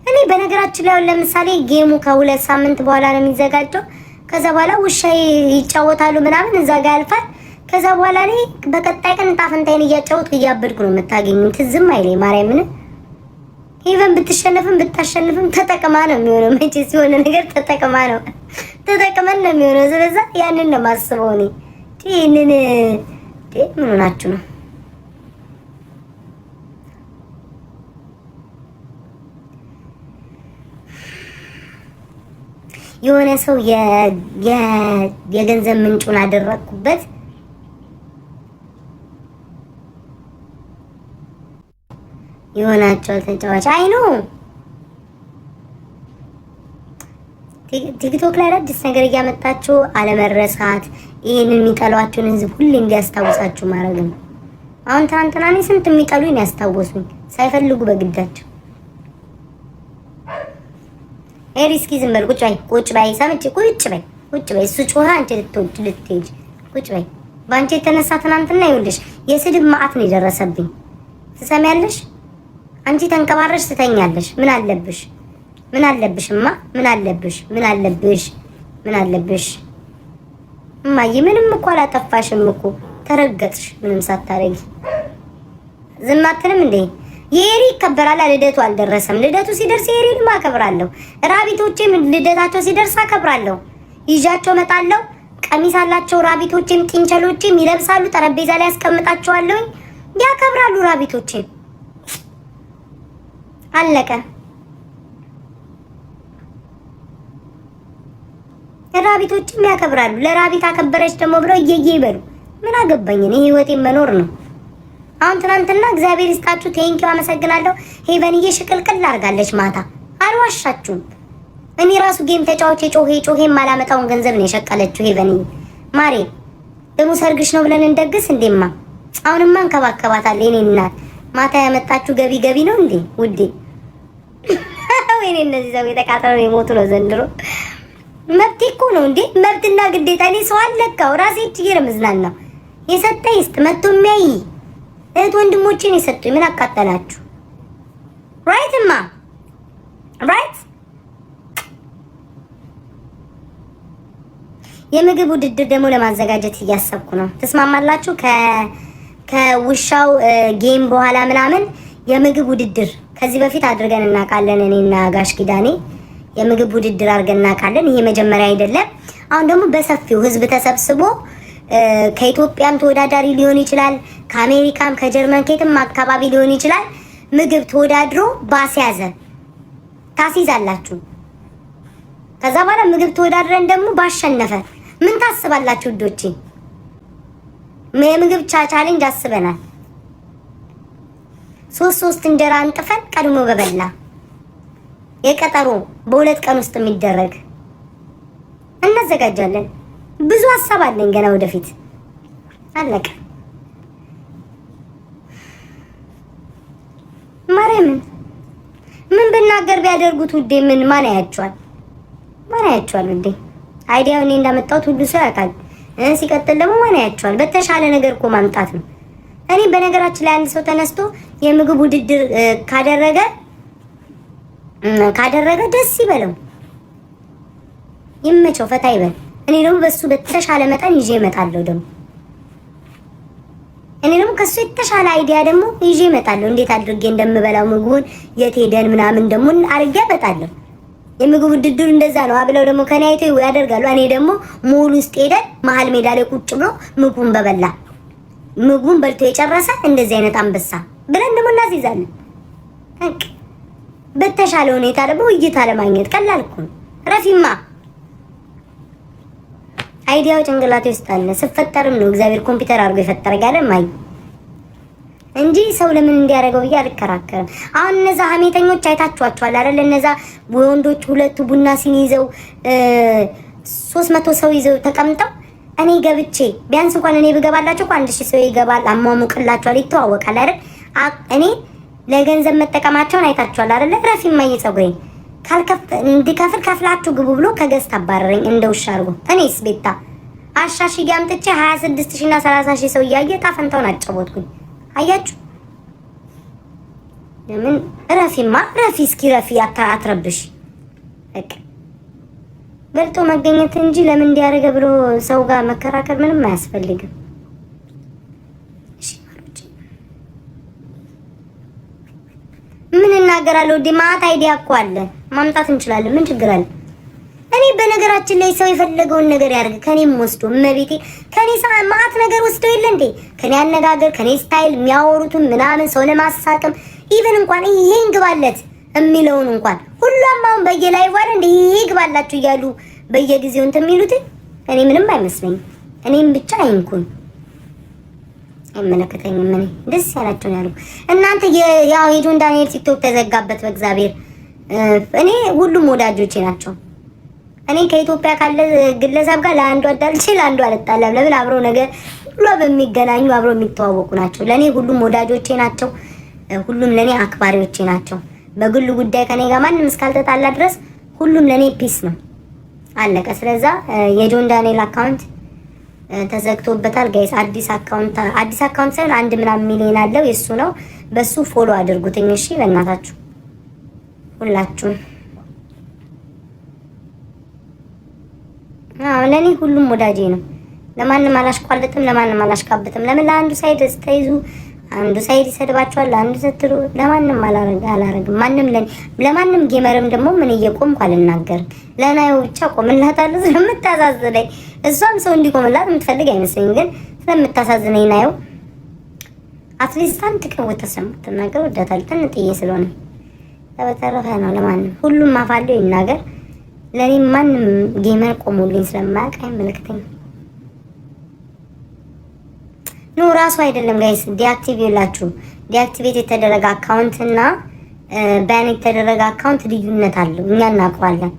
እኔ በነገራችን ላይ ለምሳሌ ጌሙ ከ2 ሳምንት በኋላ ነው የሚዘጋጀው። ከዛ በኋላ ውሻ ይጫወታሉ ምናምን እዛ ጋር ያልፋል። ከዛ በኋላ እኔ በቀጣይ ቀን ጣፈንታይን እያጫወትኩ እያበድኩ ነው የምታገኙት። ዝም አይለኝ ማርያምን። ኢቨን ብትሸነፍም ብታሸንፍም ተጠቅማ ነው የሚሆነው። መቼ ሲሆን ነገር ተጠቅመን ነው የሚሆነው። ስለዛ ያንን ነው የማስበው እኔ። ይሄንን ምን ሆናችሁ ነው? የሆነ ሰው የገንዘብ ምንጩን አደረኩበት። የሆናቸው ተጫዋች አይኑ ቲክቶክ ላይ አዲስ ነገር እያመጣችሁ አለመረሳት፣ ይሄንን የሚጠሏችሁን ህዝብ ሁሌ እንዲያስታውሳችሁ ማድረግ ነው። አሁን ትናንትና እኔ ስንት የሚጠሉኝ ያስታወሱኝ ሳይፈልጉ በግዳቸው። ኤሪስኪ ዝም በል ቁጭ በይ ሰምቼ ቁጭ በይ። እሱ ጮኸ፣ አንቺ ልትሄጂ ቁጭ በይ። በአንቺ የተነሳ ትናንትና ይኸውልሽ የስድብ ማዕት ነው የደረሰብኝ። ትሰሚያለሽ? አንቺ ተንቀባረሽ ትተኛለሽ። ምን አለብሽ? እማዬ ምንም እኮ አላጠፋሽም እኮ ተረገጥሽ፣ ምንም ሳታረጊ ዝም አትልም እንዴ? የኤሪ ይከበራል። ልደቱ አልደረሰም። ልደቱ ሲደርስ የኤሪን አከብራለሁ። ራቢቶቼም ልደታቸው ሲደርስ አከብራለሁ። ይዣቸው እመጣለሁ። ቀሚስ አላቸው ራቢቶቼም፣ ጢንቸሎቼም ይለብሳሉ። ጠረጴዛ ላይ ያስቀምጣቸዋለሁ። ያከብራሉ ራቢቶቼም። አለቀ። ራቢቶቼም ያከብራሉ። ለራቢት አከበረች ደግሞ ብለው እየየ ይበሉ። ምን አገባኝ እኔ ህይወቴን መኖር ነው። አሁን ትናንትና እግዚአብሔር ይስጣችሁ ቴንኪው አመሰግናለሁ። ሄቨንዬ ሽቅልቅል አድርጋለች ማታ። አልዋሻችሁም። እኔ ራሱ ጌም ተጫዋች ጮሄ ማላመጣውን ገንዘብ ነው የሸቀለችው ሄቨንዬ። ማሬ ደግሞ ሰርግሽ ነው ብለን እንደግስ እንዴማ። አሁንማ እንከባከባታለሁ። እኔ እናት ማታ ያመጣችሁ ገቢ ነው እንዴ ውዴ? ወይኔ እነዚህ ሰው የተቃጠለው የሞቱ ነው ዘንድሮ። መብቴ እኮ ነው እንዴ፣ መብትና ግዴታ። እኔ ሰው አለካው ራሴ እጅጌ ነው የምዝናናው። የሰጠኝ ይስጥ መጥቶ የሚያይ እህት ወንድሞቼን የሰጡኝ ምን አቃጠላችሁ? ራይትማ ራይት። የምግብ ውድድር ደግሞ ለማዘጋጀት እያሰብኩ ነው። ተስማማላችሁ? ከውሻው ጌም በኋላ ምናምን የምግብ ውድድር ከዚህ በፊት አድርገን እናውቃለን። እኔና ጋሽ ኪዳኔ የምግብ ውድድር አድርገን እናውቃለን። ይሄ መጀመሪያ አይደለም። አሁን ደግሞ በሰፊው ህዝብ ተሰብስቦ ከኢትዮጵያም ተወዳዳሪ ሊሆን ይችላል፣ ከአሜሪካም ከጀርመን ከየትም አካባቢ ሊሆን ይችላል። ምግብ ተወዳድሮ ባስያዘ ታስይዛላችሁ። ከዛ በኋላ ምግብ ተወዳድረን ደግሞ ባሸነፈ ምን ታስባላችሁ ውዶቼ? የምግብ ቻሌንጅ አስበናል። ሶስት እንጀራ አንጥፈን ቀድሞ በበላ የቀጠሮ በ2 ቀን ውስጥ የሚደረግ እናዘጋጃለን። ብዙ ሀሳብ አለኝ ገና ወደፊት። አለቀ። ማርያምን ምን ብናገር ቢያደርጉት ውዴ ማን ያያቸዋል ውዴ? አይዲያው እኔ እንዳመጣሁት ሁሉ ሰው ያውቃል። ሲቀጥል ደግሞ ማን ያያቸዋል? በተሻለ ነገር እኮ ማምጣት ነው። እኔ በነገራችን ላይ አንድ ሰው ተነስቶ የምግብ ውድድር ካደረገ ደስ ይበለው፣ ይመቸው፣ ፈታ ይበል። እኔ ደግሞ በሱ በተሻለ መጠን ይዤ እመጣለሁ። ደግሞ ከሱ የተሻለ አይዲያ ደግሞ ይዤ እመጣለሁ። እንዴት አድርጌ እንደምበላው ምግቡን የት ሄደን ምናምን ደግሞ አድርጌ እመጣለሁ። የምግብ ውድድር እንደዛ ነው አብለው ደግሞ ከኔ አይተው ያደርጋሉ። እኔ ደግሞ ሞል ውስጥ ሄደን መሀል ሜዳ ላይ ቁጭ ብሎ ምግቡን በበላ ምግቡን በልቶ የጨረሰ እንደዚህ አይነት አንበሳ ብለን ደግሞ እናስይዛለን። በተሻለ ሁኔታ ደግሞ እይታ ለማግኘት ቀላል እኮ ነው። ረፊማ አይዲያው ጭንቅላቴ ውስጥ አለ። ስፈጠርም ነው እግዚአብሔር ኮምፒውተር አድርጎ የፈጠረ ጋር ማይ እንጂ ሰው ለምን እንዲያደርገው ብዬ አልከራከርም። አሁን እነዛ ሀሜተኞች አይታችኋቸዋል አይደል? እነዛ ወንዶች ሁለቱ ቡና ሲኒ ይዘው 300 ሰው ይዘው ተቀምጠው እኔ ገብቼ ቢያንስ እንኳን እኔ ብገባላችሁ 1000 ሰው ይገባል። አሟሙቅላችኋል፣ ይተዋወቃል አይደል? እኔ ለገንዘብ መጠቀማቸውን አይታችኋል አይደል? ረፊማ የፀጉሬን እንዲከፍል ከፍላችሁ ግቡ ብሎ ከገዝት አባረረኝ እንደ ውሻ አድርጎ። እኔስ ቤታ አሻሽዬ አምጥቼ 26000 እና 30000 ሰው እያየ ጣፈንታውን አጨቦትኩኝ። አያችሁ ለምን ረፊማ እስኪ ረፊ አትረብሽ። በቃ በልጦ መገኘት እንጂ ለምን እንዲያደርገ ብሎ ሰው ጋር መከራከር ምንም አያስፈልግም። ምን እናገራለሁ? ዲማት አይዲያ እኮ አለ ማምጣት እንችላለን። ምን ችግር አለ? እኔ በነገራችን ላይ ሰው የፈለገውን ነገር ያርግ። ከኔም ወስዶ እመቤቴ ከኔ ማአት ነገር ወስዶ የለ እንዴ? ከኔ አነጋገር፣ ከኔ ስታይል የሚያወሩትን ምናምን ሰው ለማሳቀም ኢቭን እንኳን ይሄን ግባለት የሚለውን እንኳን ሁሉም አሁን በየላይቭ አይደል እንዴ ይሄ ግባላችሁ እያሉ በየጊዜው እንትን የሚሉት እኔ ምንም አይመስለኝም። እኔም ብቻ አይንኩኝ አይመለከተኝም። እኔ ደስ ያላችሁ ነው ያልኩ። እናንተ ያው የጆን ዳንኤል ቲክቶክ ተዘጋበት በእግዚአብሔር። እኔ ሁሉም ወዳጆቼ ናቸው። እኔ ከኢትዮጵያ ካለ ግለሰብ ጋር ለአንዱ አዳልቼ ለአንዱ አልጣላም። ለምን አብረው ነገር ሁሉ በሚገናኙ አብረው የሚተዋወቁ ናቸው። ለኔ ሁሉም ወዳጆቼ ናቸው። ሁሉም ለኔ አክባሪዎቼ ናቸው። በግሉ ጉዳይ ከኔ ጋር ማንም እስካልተጣላ ድረስ ሁሉም ለኔ ፒስ ነው። አለቀ። ስለዛ የጆን ዳንኤል አካውንት ተዘግቶበታል ጋይስ። አዲስ አካውንት ሳይሆን 1 ምናምን ሚሊዮን አለው የሱ ነው። በሱ ፎሎ አድርጉትኝ እሺ፣ በእናታችሁ ሁላችሁም። ለኔ ሁሉም ወዳጄ ነው። ለማንም አላሽቋልጥም፣ ለማንም አላሽካብትም። ለምን ለአንዱ ሳይድ ስትይዙ አንዱ ሳይድ ይሰድባችኋል፣ ለአንዱ ስትሉ ለማንም አላረግም። ለማንም ጌመርም ደግሞ ምን እየቆምኩ አልናገርም። ለናየው ብቻ ቆምላታለሁ ስለምታሳዝነኝ። እሷም ሰው እንዲቆምላት የምትፈልግ አይመስለኝም፣ ግን ስለምታሳዝነኝ ናየው አትሊስት አንድ ቀን ወተሰሙት ነገር ወዳታል ተንጥዬ ስለሆነ በተረፈ ነው። ለማንም ሁሉም አፋለው ይናገር። ለኔ ማንም ጌመር ቆሞልኝ ስለማያውቅ አይመለከተኝም። ኖ ራሱ አይደለም ጋይስ። ዲአክቲቬላችሁ ዲአክቲቬት የተደረገ አካውንት እና ባን የተደረገ አካውንት ልዩነት አለው። እኛ እናውቀዋለን።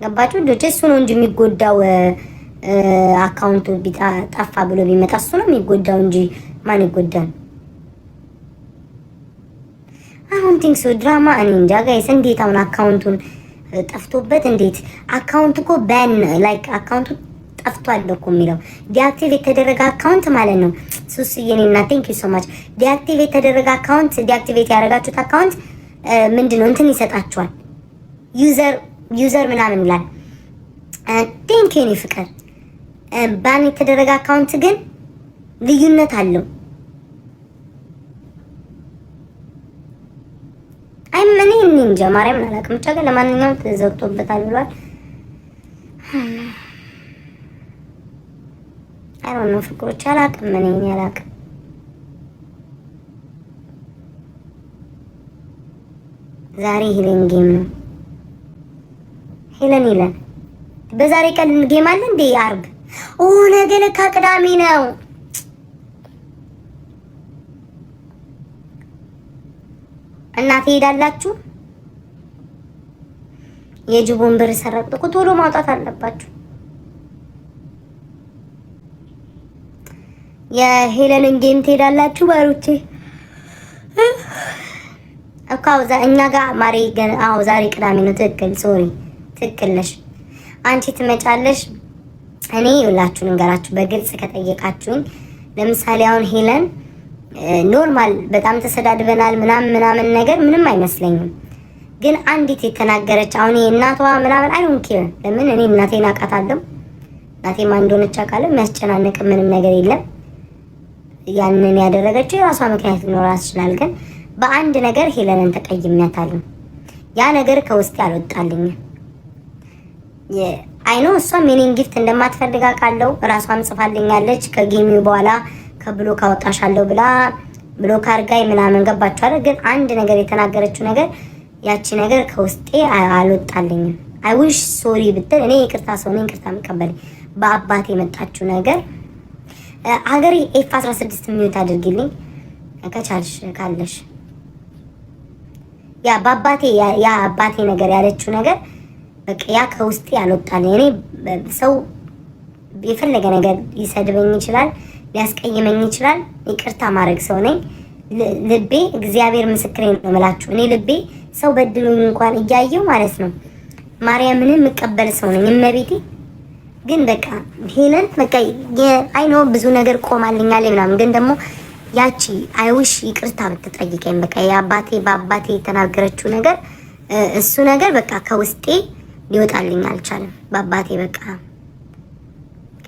ገባችሁ? ልጅ እሱ ነው እንጂ የሚጎዳው አካውንቱ ጠፋ ብሎ ቢመጣ እሱ ነው የሚጎዳው እንጂ ማን ይጎዳል? አሁን ቲንክስ ድራማ እኔ እንጃ ጋይስ። እንዴት አሁን አካውንቱን ጠፍቶበት እንዴት አካውንት እኮ ባን ላይክ አካውንቱ ጠፍቷል እኮ የሚለው ዲአክቲቬት የተደረገ አካውንት ማለት ነው። ሱስዬኔ እና ቴንክ ዩ ሶ ማች። ዲአክቲቬት የተደረገ አካውንት ዲአክቲቬት ያደረጋችሁት አካውንት ምንድነው እንትን ይሰጣችኋል። ዩዘር ምናምን ይላል። ቴንክ ዩ ኔ ፍቅር። ባን የተደረገ አካውንት ግን ልዩነት አለው። አይመኔ እንጃ ማርያም አላውቅም። ብቻ ግን ለማንኛውም ተዘግቶበታል ብሏል። አይሮን ነው ፍቅሮች አላውቅም። ምን አላውቅም። ዛሬ ሄለን ጌም ነው። ሄለን በዛሬ ቀን ጌም አለ እንዴ? አርብ ነገ ለካ ቅዳሜ ነው። እና ትሄዳላችሁ። የጅቦን ብር ሰረቅኩ። ቶሎ ማውጣት አለባችሁ። የሄለንን ጌም ትሄዳላችሁ ባሮቼ። እኛ ጋር ማሪ ግን ዛሬ ቅዳሜ ነው። ትክክል ሶሪ፣ ትክክል ነሽ። አንቺ ትመጫለሽ። እኔ ይኸውላችሁ ልንገራችሁ በግልጽ ከጠየቃችሁኝ፣ ለምሳሌ አሁን ሄለን ኖርማል በጣም ተሰዳድበናል ምናምን ነገር ምንም አይመስለኝም። ግን አንዲት የተናገረች አሁን እናቷ ምናምን አይዶንት ኬር። ለምን እኔ እናቴን አውቃታለሁ። እናቴ ማን እንደሆነች አውቃለሁ። የሚያስጨናንቅ ምንም ነገር የለም። ያንን ያደረገችው የራሷ ምክንያት ሊኖራት ይችላል። ግን በአንድ ነገር ሄለንን ተቀይሜያታለሁ። ያ ነገር ከውስጥ ያልወጣልኝ አይኖ እሷም የኔን ጊፍት እንደማትፈልግ አውቃለሁ። ራሷም ጽፋልኛለች። ከጌሚው በኋላ ከብሎክ አወጣሻለሁ ብላ ብሎክ አርጋይ ምናምን ገባችሁ አይደል? ግን አንድ ነገር የተናገረችው ነገር ያቺ ነገር ከውስጤ አልወጣልኝም። አይ ዊሽ ሶሪ ብትል እኔ ይቅርታ ሰው ነኝ፣ ይቅርታ መቀበል በአባቴ የመጣችው ነገር ሀገሬ F16 ሚዩት አድርጊልኝ ከቻልሽ ካለሽ ያ በአባቴ ያ አባቴ ነገር ያለችው ነገር በቃ ያ ከውስጤ አልወጣልኝ። እኔ ሰው የፈለገ ነገር ሊሰድበኝ ይችላል፣ ሊያስቀይመኝ ይችላል። ይቅርታ ማድረግ ሰው ነኝ። ልቤ እግዚአብሔር ምስክሬ ነው የምላችሁ። እኔ ልቤ ሰው በድሎኝ እንኳን እያየው ማለት ነው ማርያምን የምቀበል ሰው ነኝ። እመቤቴ ግን በቃ ሄለን በቃ አይኖ ብዙ ነገር ቆማልኛል ምናምን፣ ግን ደግሞ ያቺ አይውሽ ይቅርታ ብትጠይቀኝ በቃ የአባቴ በአባቴ የተናገረችው ነገር እሱ ነገር በቃ ከውስጤ ሊወጣልኝ አልቻለም። በአባቴ በቃ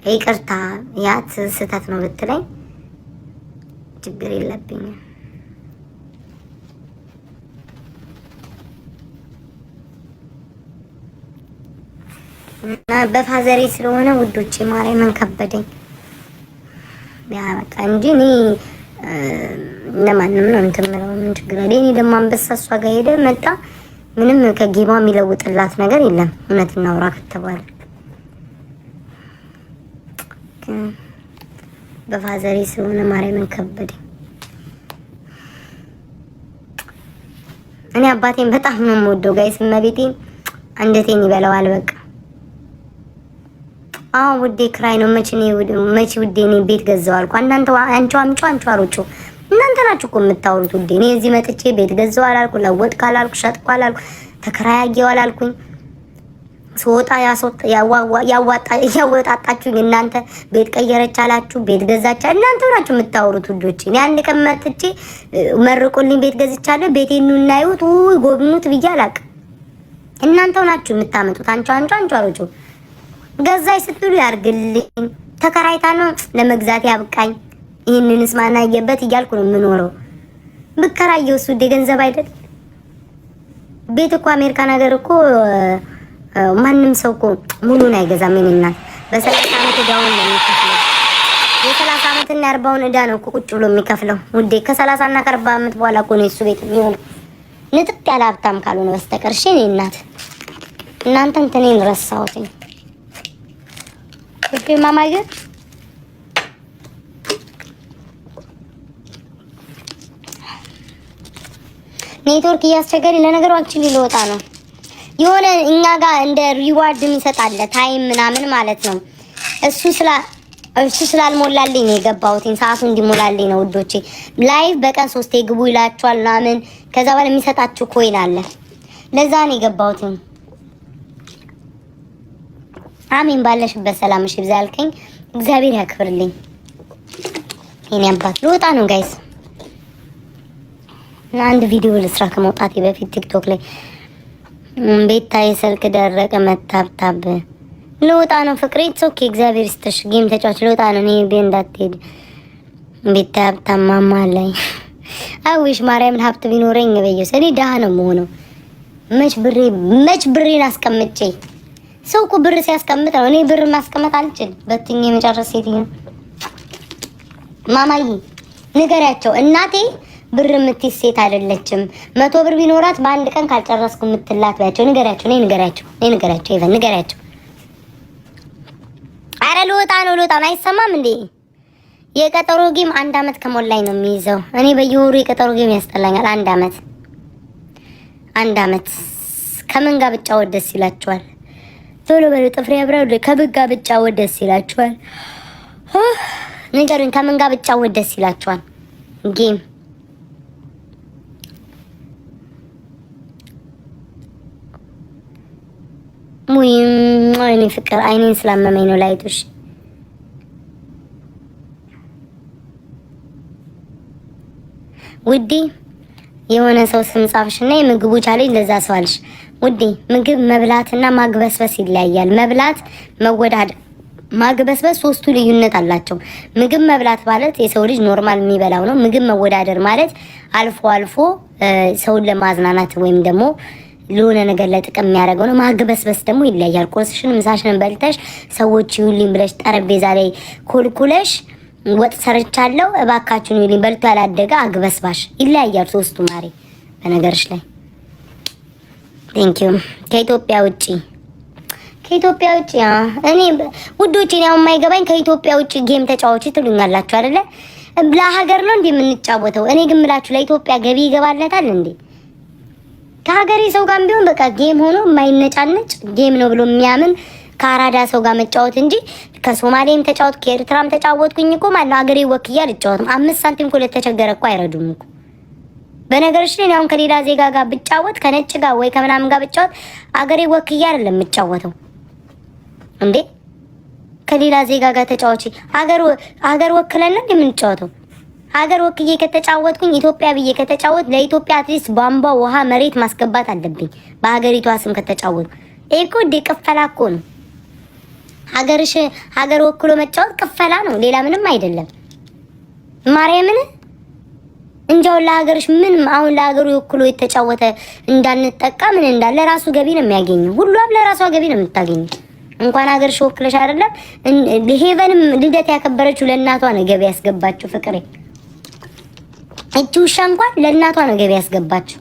ይቅርታ ያት ስህተት ነው ብትለኝ ችግር የለብኝም። እና በፋዘሬ ስለሆነ ውዶቼ ማርያምን ከበደኝ ያ በቃ እንጂ እኔ ለማንም ነው እንትን የምለው ምን ችግር አለ? እኔ ደግሞ አንበሳ እሷ ጋር ሄደ መጣ ምንም ከጌማ የሚለውጥላት ነገር የለም። እውነት እናውራ ከተባለ በፋዘሬ ስለሆነ ማርያምን ከበደኝ። እኔ አባቴን በጣም ነው የምወደው ጋይስ፣ እመቤቴን አንጀቴን ይበላዋል በቃ። አዎ ውዴ ክራይ ነው መቼ ውዴ እኔ ቤት ገዛው አልኩ። አንቺ አምጪው አሮጮ እናንተ ናችሁ እኮ የምታወሩት ውዴ። እኔ እዚህ መጥቼ ቤት ገዛው አላልኩ፣ ለወጥ ካላልኩ ሸጥኩ አላልኩ፣ ተከራያየው አላልኩኝ። ሶጣ ያወጣጣችሁ እናንተ ቤት ቀየረች አላችሁ፣ ቤት ገዛች እናንተ ናችሁ የምታወሩት ውዶች። እኔ አንድ ቀን መጥቼ መርቁልኝ ቤት ገዝቻለሁ ቤቴን ኑ እናዩት ጎብኙት ብዬ አላውቅም። እናንተው ናችሁ የምታመጡት። አንቺ አሮጮ ገዛይ ስትሉ ያርግልኝ። ተከራይታ ነው ለመግዛት ያብቃኝ። ይሄንንስ ማናየበት እያልኩ ነው የምኖረው። ብከራየው እሱ ገንዘብ አይደል? ቤት እኮ አሜሪካን ሀገር እኮ ማንም ሰው እኮ ሙሉን አይገዛም። ምን እናት በ30 ዓመት እዳውን ነው የሚከፍለው። የ30 ዓመትና 40 እዳ ነው እኮ ቁጭ ብሎ የሚከፍለው ውዴ። ከ30 እና ከ40 ዓመት በኋላ እኮ ነው እሱ ቤት የሚሆነው ንጥቅ ያለ ሀብታም ካልሆነ በስተቀር። እሺ እኔ እናት እናንተ እንትኔን ረሳሁትኝ እሺ ማማዬ ኔትወርክ እያስቸገረ ለነገሩ አክቹሊ ሊወጣ ነው። የሆነ እኛ ጋር እንደ ሪዋርድ የሚሰጣለ ታይም ምናምን ማለት ነው። እሱ ስላልሞላልኝ ነው የገባሁት። ሰዓቱ እንዲሞላልኝ ነው ውዶቼ። ላይቭ በቀን 3 ግቡ ይላችኋል ምናምን። ከዛ በኋላ የሚሰጣችሁ ኮይን አለ። ለዛ ነው የገባሁት። አሜን። ባለሽበት ሰላምሽ ይብዛ ያልከኝ እግዚአብሔር ያክብርልኝ። የኔ አባት ልወጣ ነው ጋይስ። አንድ ቪዲዮ ልስራ ከመውጣቴ በፊት ቲክቶክ ላይ ቤታ የስልክ ደረቀ መታብታብ ልወጣ ነው ፍቅሬ። ኦኬ እግዚአብሔር ይስጥሽ። ጌም ተጫዋች ልወጣ ነው። እኔ ቤት እንዳትሄድ ቤታ ሀብታም ማማ ላይ አዊሽ ማርያምን ሀብት ቢኖረኝ በየሰ እኔ ደሃ ነው የምሆነው። መች ብሬን አስቀምጬ ሰው እኮ ብር ሲያስቀምጥ ነው። እኔ ብር ማስቀመጥ አልችል። በትኝ የመጨረስ ሴትዮ ማማዬ ንገሪያቸው። እናቴ ብር የምትይዝ ሴት አይደለችም። 100 ብር ቢኖራት በአንድ ቀን ካልጨረስኩ የምትላት ባያቸው። ንገሪያቸው። ይቨን ንገሪያቸው። አረ ልወጣ ነው። አይሰማም እንዴ? የቀጠሮ ጌም 1 አመት ከሞላኝ ነው የሚይዘው። እኔ በየወሩ የቀጠሮ ጌም ያስጠላኛል። 1 አመት ከምን ጋር ብጫወት ደስ ይላችኋል? ቶሎ በሉ ጥፍሬ አብረው ከምን ጋር ብጫወት ደስ ይላችኋል? ንገሩኝ። ከምን ጋር ብጫወት ደስ ይላችኋል? ጌም እኔ ፍቅር አይኔን ስላመመኝ ነው ላይቶሽ። ውዴ የሆነ ሰው ስም ጻፍሽና የምግቡ ቻሌንጅ ለዛ ሰው አልሽ። ውዴ ምግብ መብላትና ማግበስበስ ይለያያል። መብላት መወዳድ ማግበስበስ ሶስቱ ልዩነት አላቸው። ምግብ መብላት ማለት የሰው ልጅ ኖርማል የሚበላው ነው። ምግብ መወዳደር ማለት አልፎ አልፎ ሰውን ለማዝናናት ወይም ደግሞ ለሆነ ነገር ለጥቅም የሚያደርገው ነው። ማግበስበስ ደግሞ ይለያል። ቁርስሽን ምሳሽን በልተሽ ሰዎች ይሁንልኝ ብለሽ ጠረጴዛ ላይ ኮልኩለሽ ወጥ ሰርቻለሁ እባካችሁ ነው ይልኝ። በልቶ ያላደገ አግበስባሽ ይለያያል ሶስቱ ማሪ በነገርሽ ላይ ቴንኪው። ከኢትዮጵያ ውጪ እኔ ውዶቼ ነው የማይገባኝ። ከኢትዮጵያ ውጪ ጌም ተጫዋች ትሉኛላችሁ አይደለ? ለሀገር ነው እንዴ የምንጫወተው? እኔ ግን ምላችሁ ለኢትዮጵያ ገቢ ይገባለታል እንዴ? ከሀገሬ ሰው ጋር ቢሆን በቃ ጌም ሆኖ የማይነጫነጭ ጌም ነው ብሎ የሚያምን ከአራዳ ሰው ጋር መጫወት እንጂ ከሶማሌም ተጫወት ከኤርትራም ተጫወትኩኝ እኮ ማለት ሀገሬ ወክዬ አልጫወትም። 5 ሳንቲም እኮ ለተቸገረ እኮ አይረዱም እኮ። በነገርሽ ላይ አሁን ከሌላ ዜጋ ጋር ብጫወት ከነጭ ጋር ወይ ከምናምን ጋር ብጫወት ሀገሬ ወክዬ አይደለም የምጫወተው እንዴ። ከሌላ ዜጋ ጋር ተጫወቺ ሀገር ወክለና እንደምንጫወተው ሀገር ወክዬ ከተጫወትኩኝ ኢትዮጵያ ብዬ ከተጫወት ለኢትዮጵያ አትሊስት ቧንቧ ውሃ መሬት ማስገባት አለብኝ በሀገሪቷ ስም ከተጫወት። ይሄ እኮ ቅፈላ እኮ ነው። ሀገር ወክሎ መጫወት ቅፈላ ነው፣ ሌላ ምንም አይደለም። ማርያምን እንጃው ለሀገርሽ ምን አሁን ለሀገሩ ወክሎ የተጫወተ እንዳንጠቃ ምን እንዳለ ለራሱ ገቢ ነው የሚያገኘው። ሁሉም ለራሷ ገቢ ነው የምታገኘው። እንኳን ሀገርሽ ወክለሽ አይደለም ለሄቨንም ልደት ያከበረችው ለእናቷ ነው ገቢ ያስገባችው። ፍቅሬ እቺ ውሻ እንኳን ለእናቷ ነው ገቢ ያስገባችው።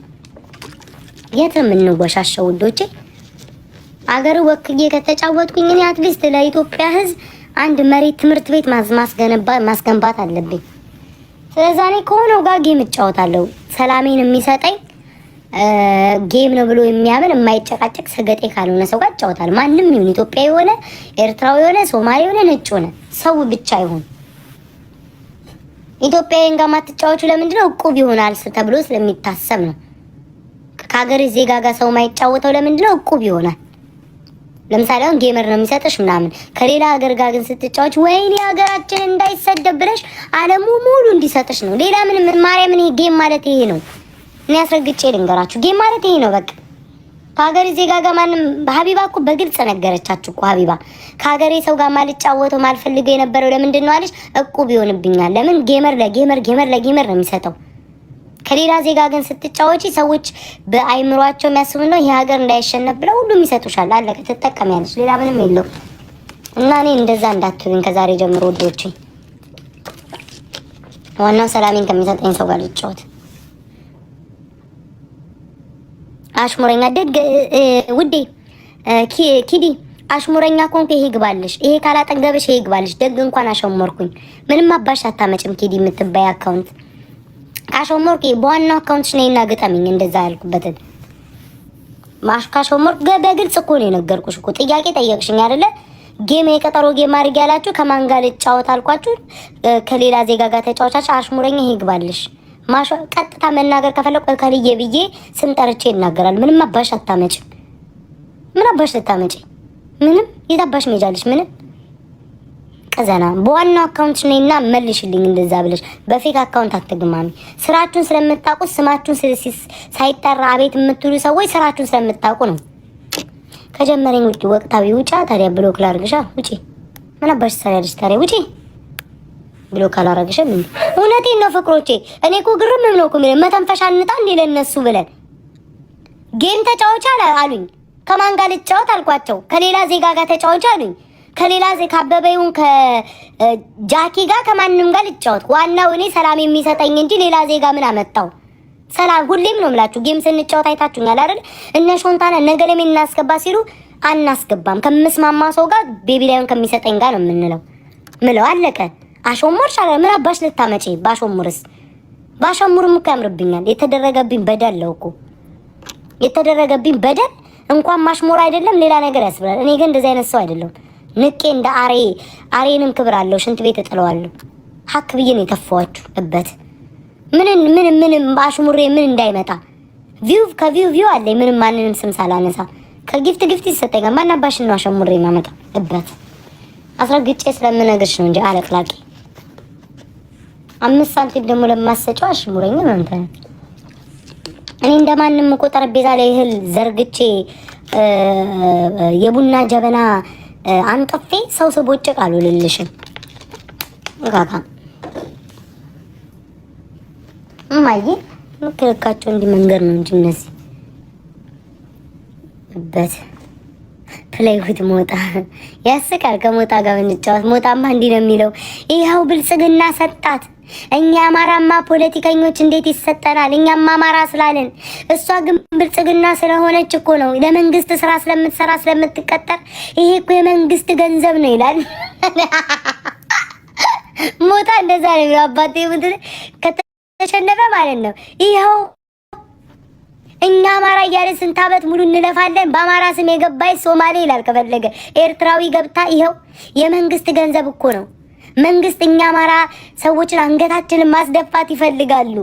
የት ነው የምንወሻሸው ውዶቼ? አገር ወክዬ ከተጫወትኩኝ እኔ አትሊስት ለኢትዮጵያ ሕዝብ አንድ መሬት ትምህርት ቤት ማስገንባት አለብኝ። ስለዚህ እኔ ከሆነው ጋር ጌም እጫወታለሁ። ሰላሜን የሚሰጠኝ ጌም ነው ብሎ የሚያምን የማይጨቃጨቅ ሰገጤ ካልሆነ ሰው ጋር እጫወታለሁ። ማንም ይሁን ኢትዮጵያዊ የሆነ ኤርትራዊ የሆነ ሶማሌ የሆነ ነጭ ሆነ ሰው ብቻ ይሁን። ኢትዮጵያዊን ጋር ማትጫወቹ ለምንድን ነው? እቁብ ይሆናል ተብሎ ስለሚታሰብ ነው። ከሀገር ዜጋ ጋር ሰው ማይጫወተው ለምንድን ነው? እቁብ ይሆናል። ለምሳሌ አሁን ጌመር ነው የሚሰጥሽ ምናምን። ከሌላ ሀገር ጋር ግን ስትጫወች ወይኔ ሀገራችን እንዳይሰደብ ብለሽ ዓለሙ ሙሉ እንዲሰጥሽ ነው። ሌላ ምንም ማርያምን። ይሄ ጌም ማለት ይሄ ነው። እኔ አስረግጬ ልንገራችሁ፣ ጌም ማለት ይሄ ነው በቃ። ከሀገሬ ዜጋ ጋር ማንም ሀቢባ እኮ በግልጽ ነገረቻችሁ እኮ ሀቢባ ከሀገሬ ሰው ጋር ማልጫወተው ማልፈልገው የነበረው ለምንድን ነው አለች? እቁብ ይሆንብኛል። ለምን ጌመር ለጌመር ነው የሚሰጠው። ከሌላ ዜጋ ግን ስትጫወቺ ሰዎች በአይምሯቸው የሚያስቡ ነው ይሄ ሀገር እንዳይሸነፍ ብለው ሁሉም ይሰጡሻል። አለቀ፣ ትጠቀሚያለሽ። ሌላ ምንም የለው። እና እኔ እንደዛ እንዳትሉኝ ከዛሬ ጀምሮ ወዶቼ። ዋናው ሰላሜን ከሚሰጠኝ ሰው ጋር ልጫወት። አሽሙረኛ ደግ ውዴ ኪዲ አሽሙረኛ ኮንክ ይሄ ግባልሽ። ይሄ ካላጠገብሽ ይሄ ግባልሽ። ደግ እንኳን አሸሞርኩኝ። ምንም አባሽ አታመጭም ኪዲ የምትባይ አካውንት ካሾሞርክ በዋናው አካውንትሽ ነይና ግጠሚኝ። እንደዛ ያልኩበትን ካሾሞርክ በግልጽ እኮ ነው የነገርኩሽ እኮ። ጥያቄ ጠየቅሽኝ አይደለ? ጌም የቀጠሮ ጌም አድርጊ ያላችሁ ከማን ጋር ልጫወት አልኳችሁ። ከሌላ ዜጋ ጋር ተጫወቻችሁ። አሽሙረኛ ይሄ ግባልሽ። ቀጥታ መናገር ከፈለኩ ከልዬ ብዬ ስም ጠርቼ ይናገራል። ምንም አባሽ አታመጭም። ምን አባሽ ልታመጪ? ምንም የታባሽ ሜጃለሽ? ምንም ቀዘና በዋናው አካውንት ነይና መልሽልኝ። እንደዛ ብለሽ በፌክ አካውንት አትግማሚ። ስራችሁን ስለምታውቁ ስማችሁን ሳይጠራ አቤት የምትሉ ሰዎች ስራችሁን ስለምታውቁ ነው። ከጀመረኝ ውጪ ወቅታዊ ውጫ ታዲያ ብሎክ ላርግሻ። ውጪ ምን አባሽ ሰራልሽ ታዲያ? ውጪ ብሎክ አላረግሽም እንዴ? እውነቴን ነው ፍቅሮቼ። እኔ እኮ ግርም ነው እኮ መተንፈሻ እንጣ እንዴ ለነሱ ብለን ጌም ተጫወቻ አሉኝ። ከማን ጋር ልጫወት አልኳቸው። ከሌላ ዜጋ ጋር ተጫወቻ አሉኝ። ከሌላ ካበበዩን ከጃኪ ጋር ከማንንም ጋር ልጫወት። ዋናው እኔ ሰላም የሚሰጠኝ እንጂ ሌላ ዜጋ ምን አመጣው? ሰላም ሁሌም ነው የምላችሁ። ጌም ስንጫወት አይታችሁኛል አይደል? እነ ሾንታና ነገለም እናስገባ ሲሉ አናስገባም። ከምስማማ ሰው ጋር ቤቢ ላይን ከሚሰጠኝ ጋር ነው የምንለው ምለው። አለቀ። አሾሙር ሻለ ምን አባሽ ልታመጪ? ባሾሙርም እኮ ያምርብኛል። የተደረገብኝ በደል ነው እኮ የተደረገብኝ በደል እንኳን ማሽሞር አይደለም ሌላ ነገር ያስብላል። እኔ ግን እንደዚህ አይነት ሰው አይደለም። ንቄ እንደ አሬንም ክብር አለው። ሽንት ቤት እጥለዋለሁ። ሀክ ብዬ ነው የተፋዋችሁ እበት ምንም አሽሙሬ ምን እንዳይመጣ ቪው አለኝ። ምንም ማንንም ስም ሳላነሳ ከጊፍት ይሰጠኛል። ማን አባሽ ነው አሽሙሬ ማመጣ እበት? አስረግጬ ስለምነግርሽ ነው እንጂ አለቅላቂ 5 ሳንቲም ደግሞ ለማሰጫው አሽሙረኛ ነው አንተ። እኔ እንደማንም እኮ ጠረጴዛ ላይ እህል ዘርግቼ የቡና ጀበና አንጠፌ ሰው ቦጭቅ አልልልሽም። ጋጋ እማዬ ምክርካቸው እንዲህ መንገር ነው እንጂ እነዚህ በት ፕሌይሁት ሞጣ ያስቃል። ከሞጣ ጋር ብንጫወት ሞጣማ እንዲህ ነው የሚለው፣ ይኸው ብልጽግና ሰጣት። እኛ አማራማ ፖለቲከኞች እንዴት ይሰጠናል? እኛም አማራ ስላለን፣ እሷ ግን ብልጽግና ስለሆነች እኮ ነው፣ ለመንግስት ስራ ስለምትሰራ ስለምትቀጠር፣ ይሄ እኮ የመንግስት ገንዘብ ነው ይላል። ሞጣ እንደዛ ነው አባቴ ምድር ከተሸነፈ ማለት ነው። ይኸው እኛ አማራ እያለ ስንት ዓመት ሙሉ እንለፋለን። በአማራ ስም የገባይ ሶማሌ ይላል። ከፈለገ ኤርትራዊ ገብታ ይኸው የመንግስት ገንዘብ እኮ ነው። መንግስት እኛ አማራ ሰዎችን አንገታችንን ማስደፋት ይፈልጋሉ፣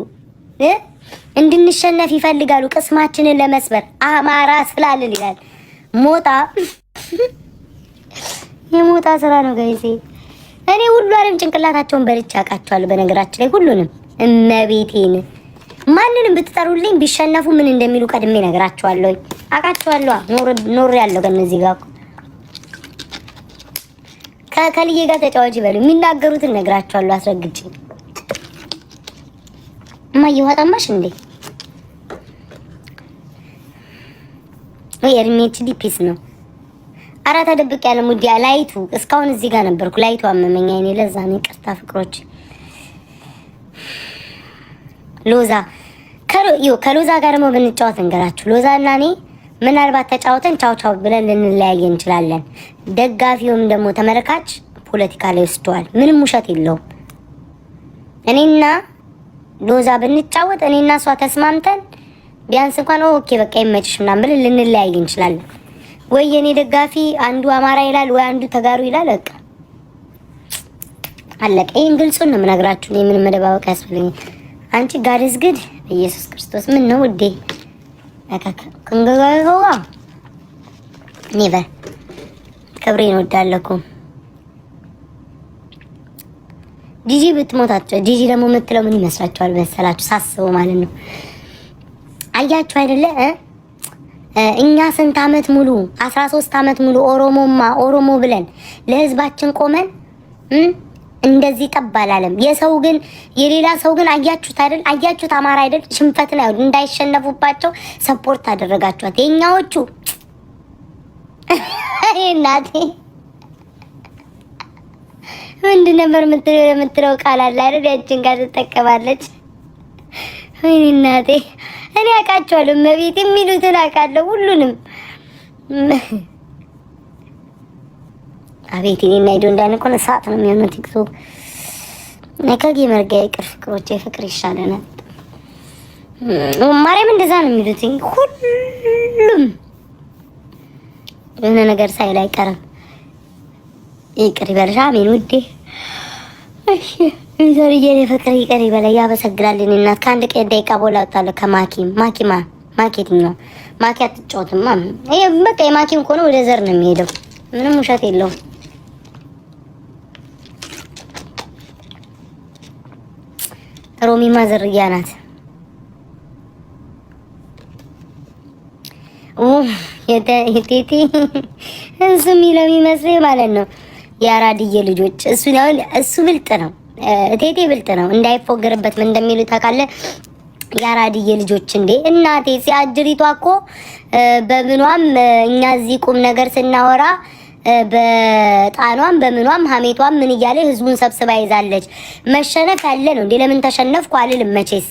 እንድንሸነፍ ይፈልጋሉ፣ ቅስማችንን ለመስበር አማራ ስላልን ይላል ሞጣ። የሞጣ ስራ ነው ጋይሴ። እኔ ሁሉንም ጭንቅላታቸውን በልቼ አውቃቸዋለሁ። በነገራችን ላይ ሁሉንም እመቤቴን ማንንም ብትጠሩልኝ ቢሸነፉ ምን እንደሚሉ ቀድሜ ነገራቸዋለሁ። አውቃቸዋለሁ። ኖር ያለው ከነዚህ ጋር ከልዬ ጋር ተጫዋች ይበሉ የሚናገሩትን ነግራቸዋለሁ አስረግጬ። ማየዋጣማሽ እንዴ ወይ እድሜች ዲፒስ ነው። ኧረ ተደብቅ ያለ ሙዲያ ላይቱ እስካሁን እዚህ ጋር ነበርኩ። ላይቱ አመመኛ እኔ ለዛ ነው። ይቅርታ ፍቅሮች። ሎዛ ከሎዛ ጋር ደግሞ ብንጫወት እንገራችሁ። ሎዛ እና እኔ ምናልባት ተጫውተን ቻው ቻው ብለን ልንለያየ እንችላለን። ደጋፊውም ደግሞ ተመልካች ፖለቲካ ላይ ወስደዋል። ምንም ውሸት የለውም። እኔና ሎዛ ብንጫወት እኔና እሷ ተስማምተን ቢያንስ እንኳን ኦኬ በቃ ይመችሽ ምናምን ብለን ልንለያየ እንችላለን። ወይ የኔ ደጋፊ አንዱ አማራ ይላል ወይ አንዱ ተጋሩ ይላል። በቃ አለቀ። ይሄን ግልጹን ነው የምነግራችሁ። እኔ ምንም መደባበቅ ያስፈልኝ። አንቺ ጋርስ ግድ ኢየሱስ ክርስቶስ ምን ነው ውዴ ከንገጋው ኔቨር ክብሬን ወዳለኩ። ጂጂ ብትሞታቸው ጂጂ ደግሞ የምትለው ምን ይመስላችኋል መሰላችሁ? ሳስበው ማለት ነው። አያችሁ አይደለ እኛ ስንት አመት ሙሉ 13 አመት ሙሉ ኦሮሞ ብለን ለህዝባችን ቆመን እንደዚህ ጠባላለም። የሰው ግን የሌላ ሰው ግን አያችሁት አይደል? አያችሁት አማራ አይደል? ሽንፈትን አይደል እንዳይሸነፉባቸው ሰፖርት አደረጋችኋት። የኛዎቹ እናቴ ምንድን ነበር የምትለው ቃል አለ አይደል? ያችን ጋር ትጠቀማለች። ወይኔ እናቴ እኔ አውቃቸዋለሁ። መቤት የሚሉትን አውቃለሁ ሁሉንም። አቤት እኔና ሄዶ እንዳንቆን ሰዓት ነው የሚሆነው። ቲክቶክ ከጌመር ጋር ይቅር ፍቅሮቼ፣ ፍቅር ይሻለናል። ማርያም እንደዛ ነው የሚሉት ሁሉም። የሆነ ነገር ሳይል አይቀርም። ይቅር ይበልሽ። አሜን ውዴ። እሺ ይዘርዬ ፍቅር ይቅር ይበለ። ያበሰግናል። እኔ እናት ከአንድ ቀን ደቂቃ በኋላ ወጣለሁ ከማርኬቲንግ ማኪ አትጫወትማ። ይሄ በቃ የማኪም ከሆነ ወደ ዘር ነው የሚሄደው። ምንም ውሸት የለውም። ሮሚማ ዝርያ ናት። የቴቴ እሱ የሚለው የሚመስለኝ ማለት ነው የአራድዬ ልጆች። እሱ ብልጥ ነው። ቴቴ ብልጥ ነው። እንዳይፎገርበት ምን እንደሚሉ ታውቃለህ? የአራድዬ ልጆች እንዴ እናቴ ሲያጅሪቷ እኮ በምኗም እኛ እዚህ ቁም ነገር ስናወራ በጣኗም በምኗም ሀሜቷም ምን እያለ ህዝቡን ሰብስባ ይዛለች። መሸነፍ ያለ ነው እንዴ? ለምን ተሸነፍኩ አልልም መቼስ።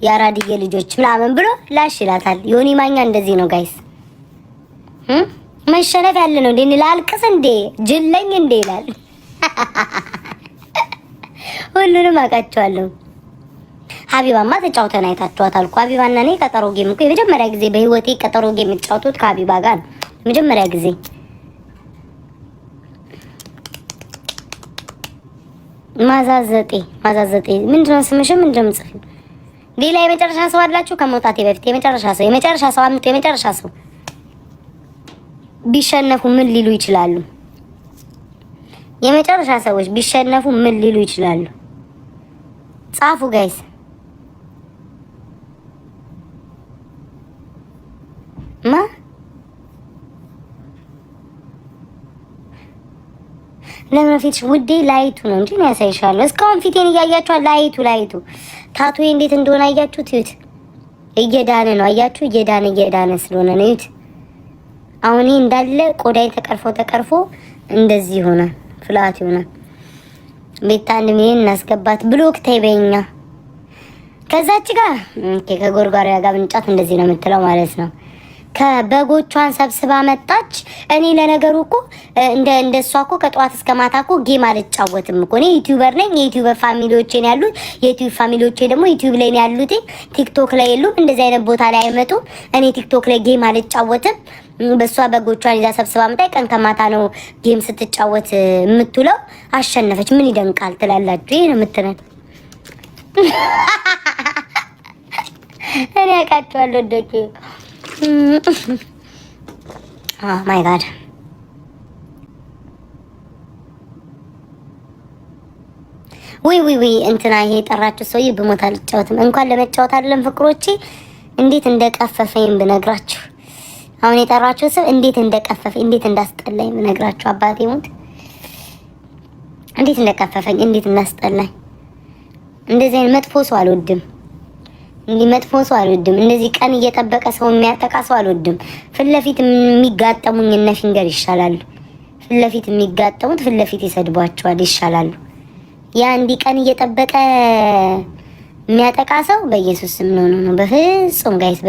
የአራድዬ ልጆች ምናምን ብሎ ላሽ ይላታል። ዮኒ ማኛ እንደዚህ ነው ጋይስ። መሸነፍ ያለ ነው እንዴ? ላልቅስ እንዴ? ጅለኝ እንዴ ይላል። ሁሉንም አውቃቸዋለሁ። ሀቢባማ ተጫውተን አይታችኋታል እኮ። ሀቢባና እኔ ቀጠሮ ጌም እኮ የመጀመሪያ ጊዜ በህይወቴ ቀጠሮ ጌም የምጫወቱት ከሀቢባ ጋር ነው። የመጀመሪያ ጊዜ ማዛዘጤ ምንድነው ስምሽ? ምንድነው የምጽፊው? ሌላ የመጨረሻ ሰው አላችሁ? ከመውጣቴ በፊት የመጨረሻ ሰው አምጡ። የመጨረሻ ሰው ቢሸነፉ ምን ሊሉ ይችላሉ? የመጨረሻ ሰዎች ቢሸነፉ ምን ሊሉ ይችላሉ? ጻፉ ጋይስ። ለምን ፊትሽ ውዴ ላይቱ ነው እንጂ ነው ያሳይሻለሁ። እስካሁን ፊቴን እያያችኋል። ላይቱ ታቱዬ እንዴት እንደሆነ አያችሁት? እዩት። እየዳነ ነው አያችሁ? እየዳነ ስለሆነ ነው። እዩት። አሁን እንዳለ ቆዳይ ተቀርፎ እንደዚህ ይሆናል፣ ፍላት ይሆናል። ቤታ እንደምን እናስገባት ብሎክ ተይበኛ ከዛች ጋር ከጎርጓሪያ ጋር ብንጫት እንደዚህ ነው የምትለው ማለት ነው። ከበጎቿን ሰብስባ መጣች። እኔ ለነገሩ እኮ እንደሷ እኮ ከጧት እስከ ማታ እኮ ጌም አልጫወትም እኮ እኔ ዩቲዩበር ነኝ። የዩቲዩበር ፋሚሊዎቼ ነው ያሉት። የዩቲዩብ ፋሚሊዎቼ ደግሞ ዩቲዩብ ላይ ነው ያሉት። ቲክቶክ ላይ የሉም። እንደዚህ አይነት ቦታ ላይ አይመጡም። እኔ ቲክቶክ ላይ ጌም አልጫወትም። በሷ በጎቿን ይዛ ሰብስባ መጣ። ቀን ከማታ ነው ጌም ስትጫወት የምትውለው። አሸነፈች። ምን ይደንቃል ትላላችሁ? ይሄ ነው የምትነን። እኔ አውቃቸዋለሁ ደቂ ማይ ጋድ ወይ እንትና ይሄ የጠራችሁ ሰውዬ ብሞት አልጫወትም። እንኳን ለመጫወት አይደለም ፍቅሮቼ፣ እንዴት እንደቀፈፈኝ ብነግራችሁ። አሁን የጠራችሁ ሰው እንዴት እንደቀፈፈኝ እንዴት እንዳስጠላኝ ብነግራችሁ። አባቴ ሞት እንዴት እንደቀፈፈኝ እንዴት እንዳስጠላኝ። እንደዚህ አይነት መጥፎ ሰው አልወድም። እንዲህ መጥፎ ሰው አልወድም። እንደዚህ ቀን እየጠበቀ ሰው የሚያጠቃ ሰው አልወድም። ፍለፊት የሚጋጠሙኝ እነ ፊንገር ይሻላሉ። ፍለፊት የሚጋጠሙት ፍለፊት ይሰድቧቸዋል ይሻላሉ። ያ እንዲህ ቀን እየጠበቀ የሚያጠቃ ሰው በኢየሱስ ስም ነው በፍጹም ጋይስ።